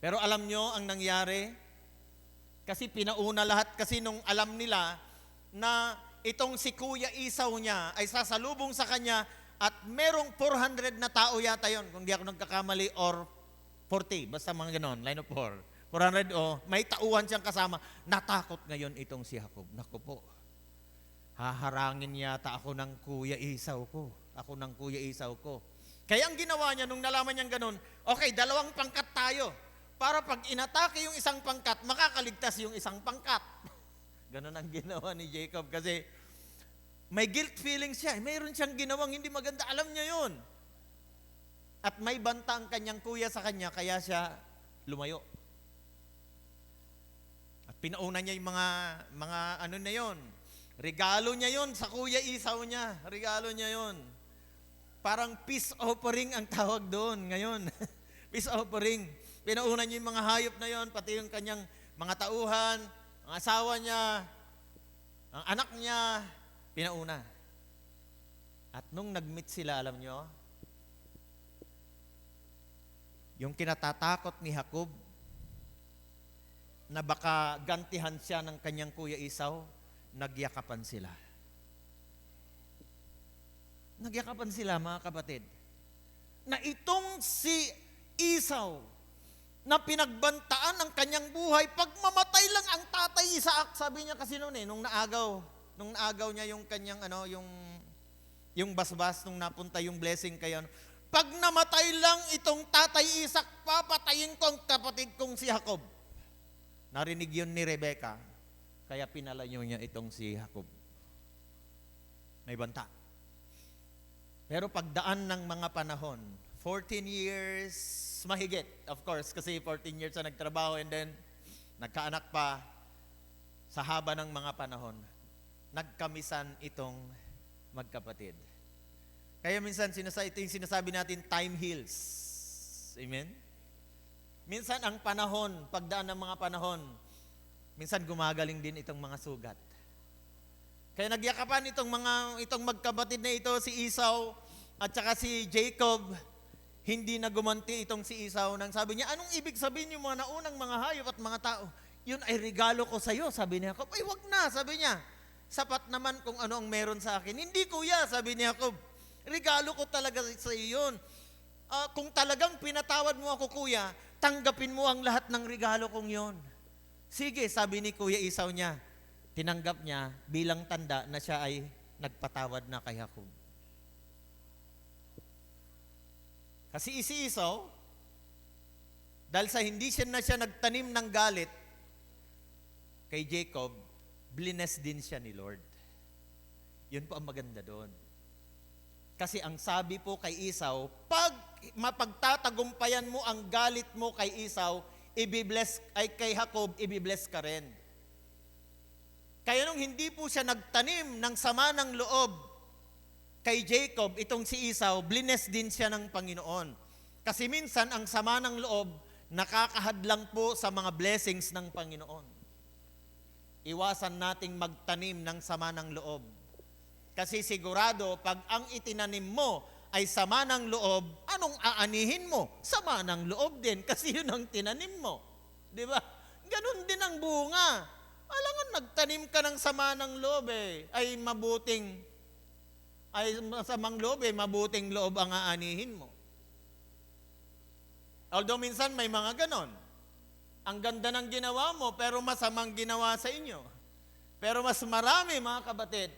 Pero alam niyo ang nangyari? Kasi pinauna lahat, kasi nung alam nila na itong si Kuya Esau niya ay sasalubong sa kanya at merong 400 na tao yata yon, kung di ako nagkakamali, or 40, basta mga ganon, line of 4. 400 may tauhan siyang kasama. Natakot ngayon itong si Jacob. Naku po, haharangin yata ako ng Kuya Esau ko. Ako ng Kuya Esau ko. Kaya ang ginawa niya nung nalaman niyang ganon, okay, 2 pangkat tayo. Para pag inatake yung isang pangkat, makakaligtas yung isang pangkat. Ganon ang ginawa ni Jacob kasi may guilt feeling siya. Mayroon siyang ginawang hindi maganda. Alam niya yun. At may banta ang kanyang kuya sa kanya, kaya siya lumayo. At pinauna niya yung mga ano na yon. Regalo niya yon sa Kuya Esau niya. Regalo niya yon. Parang peace offering ang tawag doon ngayon. Peace offering. Pinauna niya yung mga hayop na yon, pati yung kanyang mga tauhan, ang asawa niya, ang anak niya, pinauna. At nung nag-meet sila, alam nyo, yung kinatatakot ni Jacob na baka gantihan siya ng kanyang Kuya Esau, nagyakapan sila. Nagyakapan sila, mga kapatid. Na itong si Esau, na pinagbantaan ang kanyang buhay, pag mamatay lang ang tatay Isaac, sabi niya kasi noon nung naagaw niya yung kanyang yung basbas, nung napunta yung blessing kayo, pag namatay lang itong tatay Isaac, papatayin ko ang kapatid kong si Jacob. Narinig yun ni Rebecca, kaya pinalayo niya itong si Jacob. May banta. Pero pagdaan ng mga panahon, 14 years mahigit, of course, kasi 14 years na nagtrabaho and then nagkaanak pa sa haba ng mga panahon, nagkamisan itong magkapatid. Kaya minsan, ito yung sinasabi natin, time heals. Amen? Minsan ang panahon, pagdaan ng mga panahon, minsan gumagaling din itong mga sugat. Kaya nagyakapan itong magkapatid na ito, si Esau at saka si Jacob. Hindi na gumanti itong si Esau nang sabi niya, anong ibig sabihin yung mga naunang mga hayop at mga tao? Yun ay regalo ko sa iyo, sabi ni Jacob. Ay, wag na, sabi niya. Sapat naman kung ano ang meron sa akin. Hindi, kuya, sabi ni Jacob. Regalo ko talaga sa iyo yun. Kung talagang pinatawad mo ako, kuya, tanggapin mo ang lahat ng regalo kong yon. Sige, sabi ni Kuya Isaw niya, tinanggap niya bilang tanda na siya ay nagpatawad na kay Jacob. Kasi si Isaw, dahil sa hindi siya nagtanim ng galit kay Jacob, blines din siya ni Lord. Yun po ang maganda doon. Kasi ang sabi po kay Isaw, pag mapagtatagumpayan mo ang galit mo kay Isaw, kay Jacob, ibibless ka rin. Kaya nung hindi po siya nagtanim ng sama ng loob kay Jacob, itong si Isaw, blines din siya ng Panginoon. Kasi minsan, ang sama ng loob, nakakahadlang po sa mga blessings ng Panginoon. Iwasan nating magtanim ng sama ng loob. Kasi sigurado, pag ang itinanim mo ay sama ng loob, anong aanihin mo? Sama ng loob din, kasi yun ang tinanim mo. Di ba? Ganun din ang bunga. Alangan, nagtanim ka ng sama ng loob ay masamang loob mabuting loob ang aanihin mo. Although minsan may mga ganon. Ang ganda ng ginawa mo, pero masamang ginawa sa inyo. Pero mas marami, mga kabatid,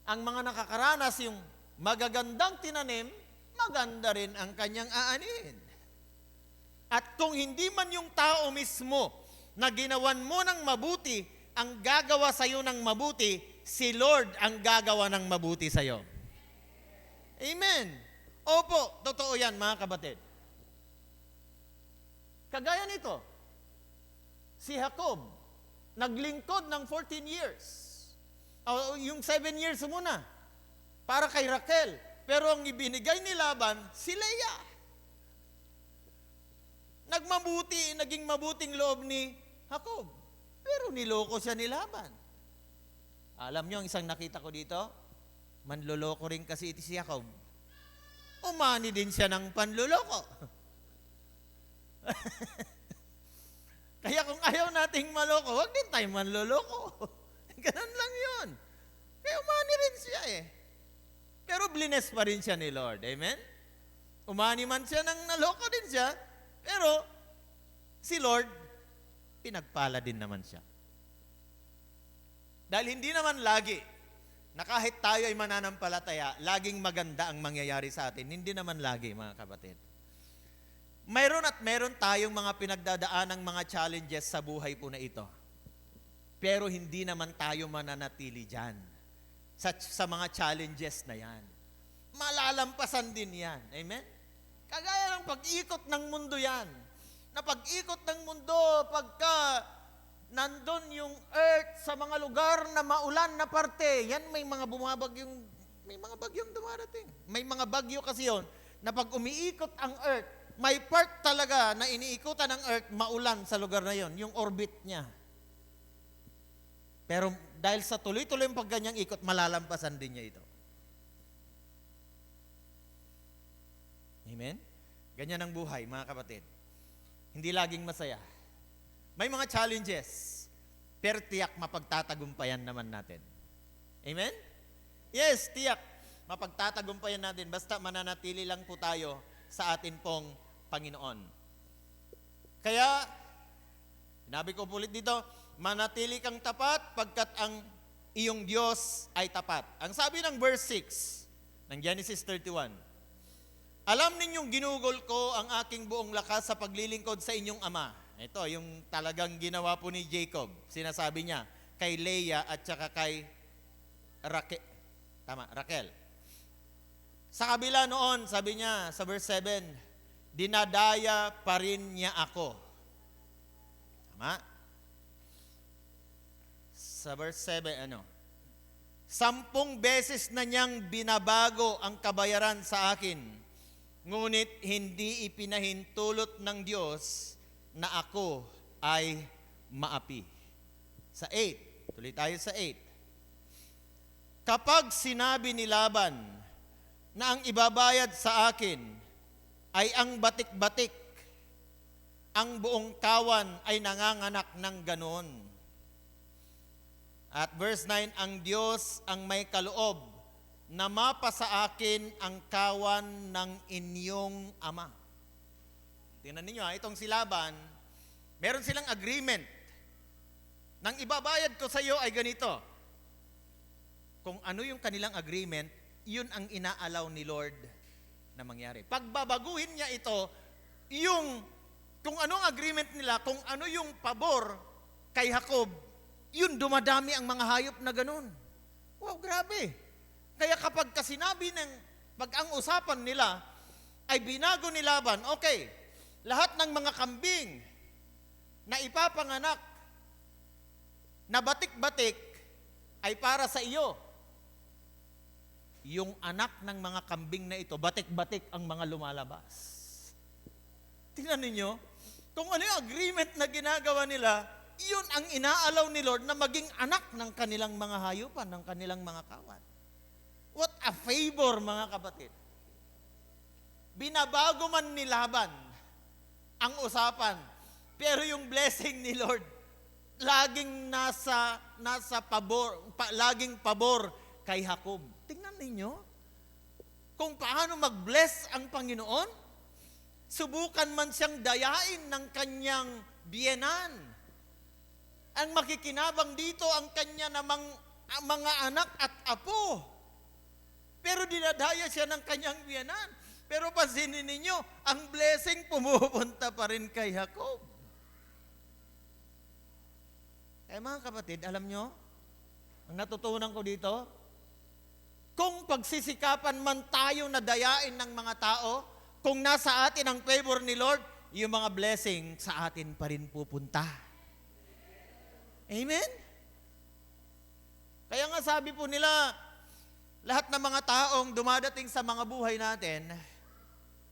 ang mga nakakaranas yung magagandang tinanim, maganda rin ang kanyang aanihin. At kung hindi man yung tao mismo na ginawan mo ng mabuti, ang gagawa sa iyo ng mabuti, si Lord ang gagawa ng mabuti sa iyo. Amen. Opo, totoo yan, mga kabatid. Kagaya nito, si Jacob, naglingkod ng 14 years. Yung 7 years muna, para kay Raquel. Pero ang ibinigay ni Laban, si Leah. Naging mabuting loob ni Jacob. Pero niloko siya ni Laban. Alam niyo, ang isang nakita ko dito, manloloko rin kasi ito si Jacob. Umani din siya ng panloloko. Kaya kung ayaw nating maloko, huwag din tayo manloloko. Ganun lang yun. Kaya umani rin siya Pero blines pa rin siya ni Lord. Amen? Umani man siya nang naloko din siya, pero si Lord, pinagpala din naman siya. Dahil hindi naman lagi na kahit tayo ay mananampalataya, laging maganda ang mangyayari sa atin. Hindi naman lagi, mga kapatid. Mayroon tayong mga pinagdadaanang mga challenges sa buhay po na ito. Pero hindi naman tayo mananatili dyan sa mga challenges na yan. Malalampasan din yan. Amen? Kagaya ng pag-ikot ng mundo yan. Na pag-ikot ng mundo, pagka nandun yung earth sa mga lugar na maulan na parte, yan may mga bagyong dumarating. May mga bagyo kasi yon na pag umiikot ang earth, may part talaga na iniikutan ng earth, maulan sa lugar na yon, yung orbit niya. Pero dahil sa tuloy-tuloy yung pagganyang ikot, malalampasan din niya ito. Amen? Ganyan ang buhay, mga kapatid. Hindi laging masaya. May mga challenges, pero tiyak mapagtatagumpayan naman natin. Amen? Yes, tiyak mapagtatagumpayan natin, basta mananatili lang po tayo sa atin pong Panginoon. Kaya, sinabi ko ulit dito, manatili kang tapat pagkat ang iyong Diyos ay tapat. Ang sabi ng verse 6 ng Genesis 31, alam ninyong ginugol ko ang aking buong lakas sa paglilingkod sa inyong ama. Ito, yung talagang ginawa po ni Jacob. Sinasabi niya, kay Leah at saka kay Raquel. Sa kabila noon, sabi niya sa verse 7, dinadaya pa rin niya ako. Tama? Sa verse 7, 10 beses na niyang binabago ang kabayaran sa akin, ngunit hindi ipinahintulot ng Diyos na ako ay maapi. Sa 8, tuloy tayo sa 8. Kapag sinabi ni Laban na ang ibabayad sa akin ay ang batik-batik, ang buong kawan ay nanganganak ng ganon. At verse 9, ang Diyos ang may kaloob na mapa sa akin ang kawan ng inyong ama. Tingnan ninyo itong si Laban, meron silang agreement. Nang ibabayad ko sa iyo ay ganito. Kung ano yung kanilang agreement, yun ang inaalaw ni Lord na mangyari. Pagbabaguhin niya ito, kung anong agreement nila, kung ano yung pabor kay Jacob, yun dumadami ang mga hayop na ganun. Wow, grabe. Kaya kapag sinabi pag ang usapan nila ay binago ni Laban, okay, lahat ng mga kambing na ipapanganak na batik-batik ay para sa iyo. Yung anak ng mga kambing na ito, batik-batik ang mga lumalabas. Tingnan ninyo, kung ano yung agreement na ginagawa nila, yun ang inaalaw ni Lord na maging anak ng kanilang mga hayupan, ng kanilang mga kawan. What a favor, mga kapatid. Binabago man ni Laban ang usapan, pero yung blessing ni Lord, laging nasa laging pabor kay Jacob. Tingnan ninyo, kung paano mag-bless ang Panginoon, subukan man siyang dayain ng kanyang biyenan. Ang makikinabang dito ang kanya namang mga anak at apo. Pero dinadaya siya ng kanyang biyenan. Pero pansinin ninyo, ang blessing pumupunta pa rin kay Jacob. Mga kapatid, alam nyo, ang natutunan ko dito, kung pagsisikapan man tayo na dayain ng mga tao, kung nasa atin ang favor ni Lord, yung mga blessing sa atin pa rin pupunta. Amen? Kaya nga sabi po nila, lahat ng mga taong dumadating sa mga buhay natin,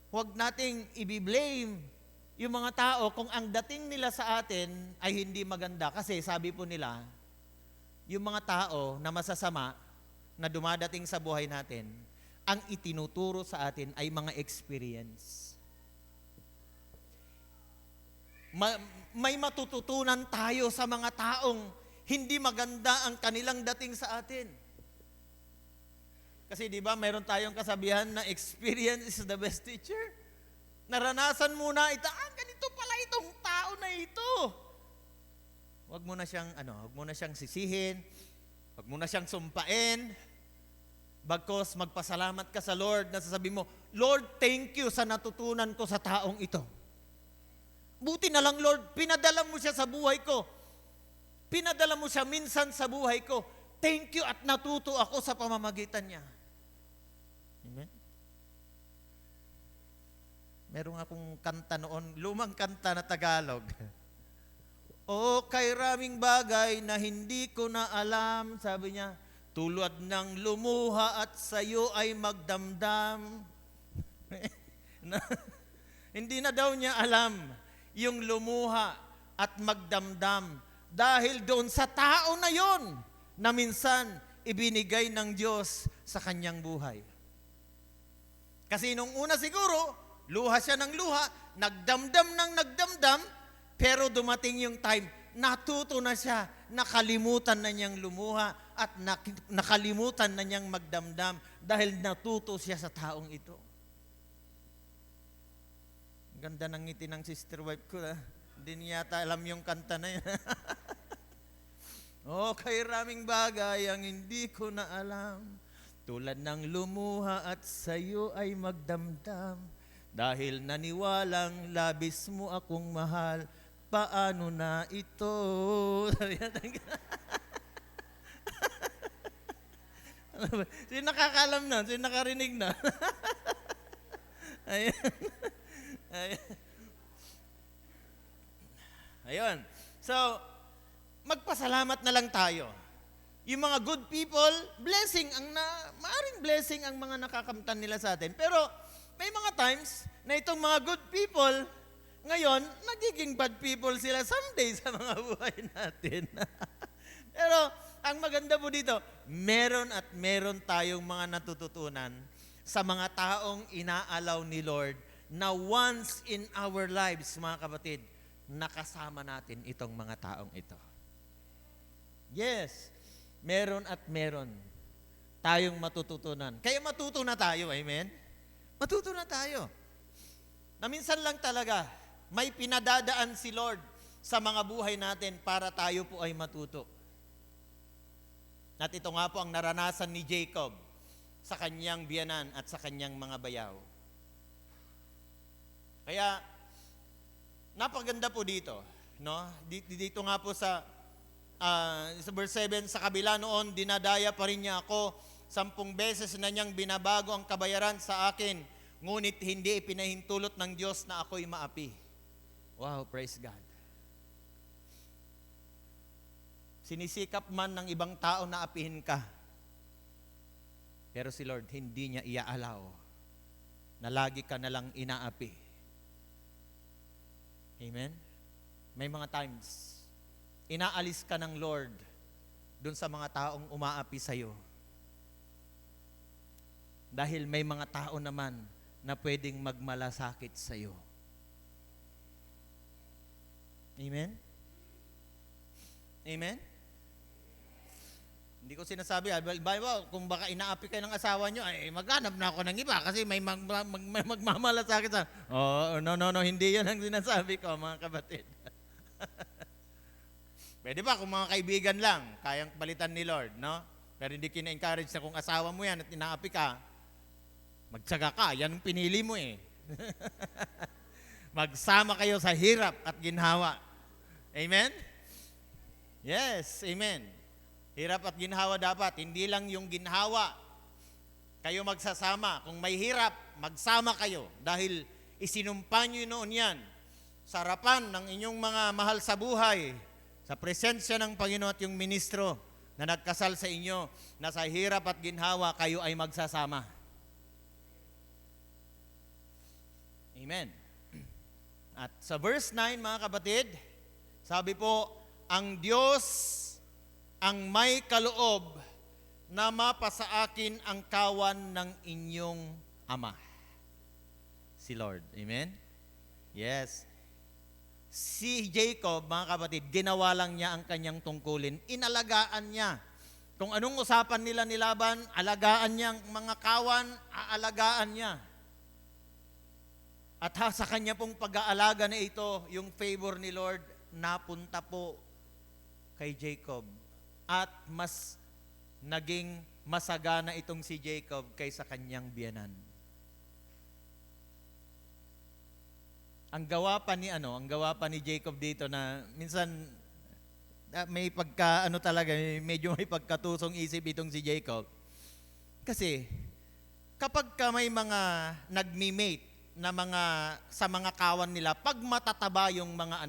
huwag nating i-blame yung mga tao kung ang dating nila sa atin ay hindi maganda. Kasi sabi po nila, yung mga tao na masasama na dumadating sa buhay natin, ang itinuturo sa atin ay mga experience. May matututunan tayo sa mga taong hindi maganda ang kanilang dating sa atin. Kasi di ba mayroon tayong kasabihan na experience is the best teacher? Naranasan mo na ito, ganito pala itong tao na ito. Huwag mo na siyang sisihin, huwag mo na siyang sumpain. Bagkos magpasalamat ka sa Lord na sasabihin mo, Lord, thank you sa natutunan ko sa taong ito. Buti na lang, Lord, pinadala mo siya sa buhay ko. Pinadala mo siya minsan sa buhay ko. Thank you at natuto ako sa pamamagitan niya. Amen? Meron akong kanta noon, lumang kanta na Tagalog. O kay raming bagay na hindi ko na alam, sabi niya, tulad ng lumuha at sayo ay magdamdam. Hindi na daw niya alam yung lumuha at magdamdam dahil doon sa tao na yon na minsan ibinigay ng Diyos sa kanyang buhay. Kasi nung una siguro, luha siya ng luha, nagdamdam ng nagdamdam, pero dumating yung time, natuto na siya, nakalimutan na niyang lumuha at nakalimutan na niyang magdamdam dahil natuto siya sa taong ito. Ang ganda ng ngiti ng sister wife ko. Hindi niya yata alam yung kanta na yun. Kay raming bagay ang hindi ko na alam. Tulad ng lumuha at sayo ay magdamdam. Dahil naniwalang labis mo akong mahal, paano na ito? Sino nakakalam na? Sino nakarinig na? Ayun. So, magpasalamat na lang tayo. Yung mga good people, maaring blessing ang mga nakakamtan nila sa atin. Pero may mga times na itong mga good people, ngayon, nagiging bad people sila someday sa mga buhay natin. Pero ang maganda po dito, meron at meron tayong mga natututunan sa mga taong inaalaw ni Lord na once in our lives, mga kapatid, nakasama natin itong mga taong ito. Yes, meron at meron tayong matututunan. Kaya matuto na tayo, amen? Matuto na tayo. Na minsan lang talaga, may pinadadaan si Lord sa mga buhay natin para tayo po ay matuto. At ito nga po ang naranasan ni Jacob sa kanyang biyanan at sa kanyang mga bayaw. Kaya, napaganda po dito. No? Dito nga po sa verse 7, sa kabila noon, dinadaya pa rin niya ako. 10 beses na niyang binabago ang kabayaran sa akin, ngunit hindi ipinahintulot ng Diyos na ako'y maapi. Wow, praise God. Sinisikap man ng ibang tao na apihin ka. Pero si Lord, hindi niya iaalaw na lagi ka nalang inaapi. Amen? May mga times, inaalis ka ng Lord dun sa mga taong umaapi sa'yo. Dahil may mga tao naman na pwedeng magmalasakit sa'yo. Amen? Amen? Hindi ko sinasabi, kung baka inaapi kayo ng asawa nyo, ay maghanap na ako ng iba kasi may magmamalasakit sa... Oh, no, hindi yun ang sinasabi ko, mga kapatid. Pwede ba kung mga kaibigan lang, kayang palitan ni Lord, no? Pero hindi kina-encourage na kung asawa mo yan at inaapi ka, magtsaga ka, yan ang pinili mo eh. Magsama kayo sa hirap at ginhawa. Amen? Yes, amen. Hirap at ginhawa dapat, hindi lang yung ginhawa. Kayo magsasama. Kung may hirap, magsama kayo. Dahil isinumpa nyo noon yan sa harapan ng inyong mga mahal sa buhay, sa presensya ng Panginoon at yung ministro na nagkasal sa inyo, na sa hirap at ginhawa, kayo ay magsasama. Amen. At sa verse 9, mga kapatid, sabi po, ang Diyos ang may kaloob na mapasa akin ang kawan ng inyong ama. Si Lord. Amen? Yes. Si Jacob, mga kapatid, ginawa lang niya ang kanyang tungkulin. Inalagaan niya. Kung anong usapan nila ni Laban, alagaan niya ang mga kawan, aalagaan niya. At sa kanya pong pag-aalaga na ito, yung favor ni Lord, napunta po kay Jacob. At mas naging masagana itong si Jacob kaysa kanyang biyanan. Ang gawa pa ni Jacob dito na minsan may medyo may pagkatusong isip itong si Jacob. Kasi kapag may mga nagmi-mate na sa mga kawan nila, pag matataba yung mga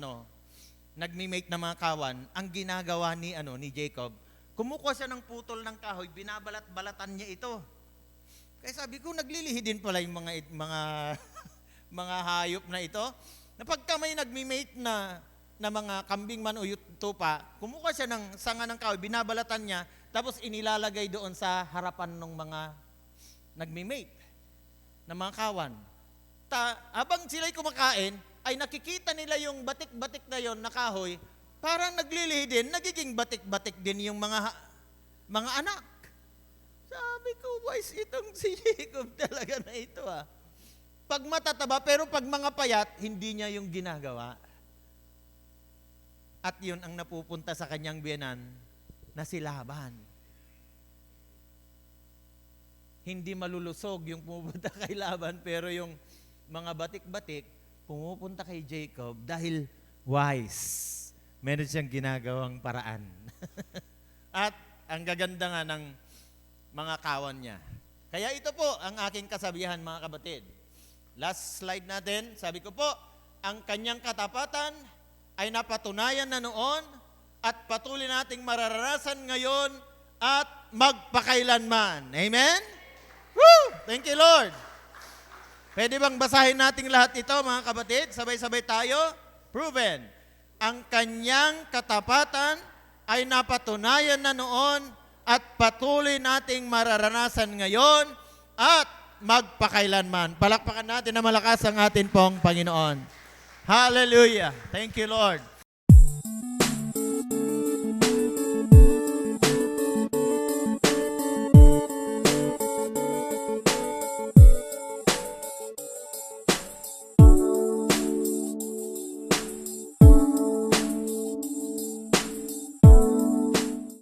nagmi-mate na mga kawan, ang ginagawa ni Jacob, kumukuha siya ng putol ng kahoy, binabalat-balatan niya ito. Kaya sabi ko, naglilihi din pala yung mga hayop na ito. Na pagka may nagmi-mate na mga kambing man o tupa, kumukuha siya ng sanga ng kahoy, binabalatan niya, tapos inilalagay doon sa harapan ng mga nagmi-mate na mga kawan. Habang sila'y kumakain, ay nakikita nila yung batik-batik na yon na kahoy, parang naglilihi din, nagiging batik-batik din yung mga anak. Sabi ko, wise itong si Jacob talaga na ito Pag matataba, pero pag mga payat, hindi niya yung ginagawa. At yun ang napupunta sa kanyang biyanan na si Laban. Hindi malulusog yung pumupunta kay Laban, pero yung mga batik-batik, pumupunta kay Jacob dahil wise. Meron siyang ginagawang paraan. At ang gaganda nga ng mga kawan niya. Kaya ito po ang aking kasabihan, mga kapatid. Last slide natin, sabi ko po, ang kanyang katapatan ay napatunayan na noon at patuloy nating mararanasan ngayon at magpakailanman. Amen? Woo! Thank you, Lord. Pwede bang basahin natin lahat ito, mga kapatid? Sabay-sabay tayo. Proven. Ang kanyang katapatan ay napatunayan na noon at patuloy nating mararanasan ngayon at magpakailanman. Palakpakan natin na malakas ang atin pong Panginoon. Hallelujah. Thank you, Lord.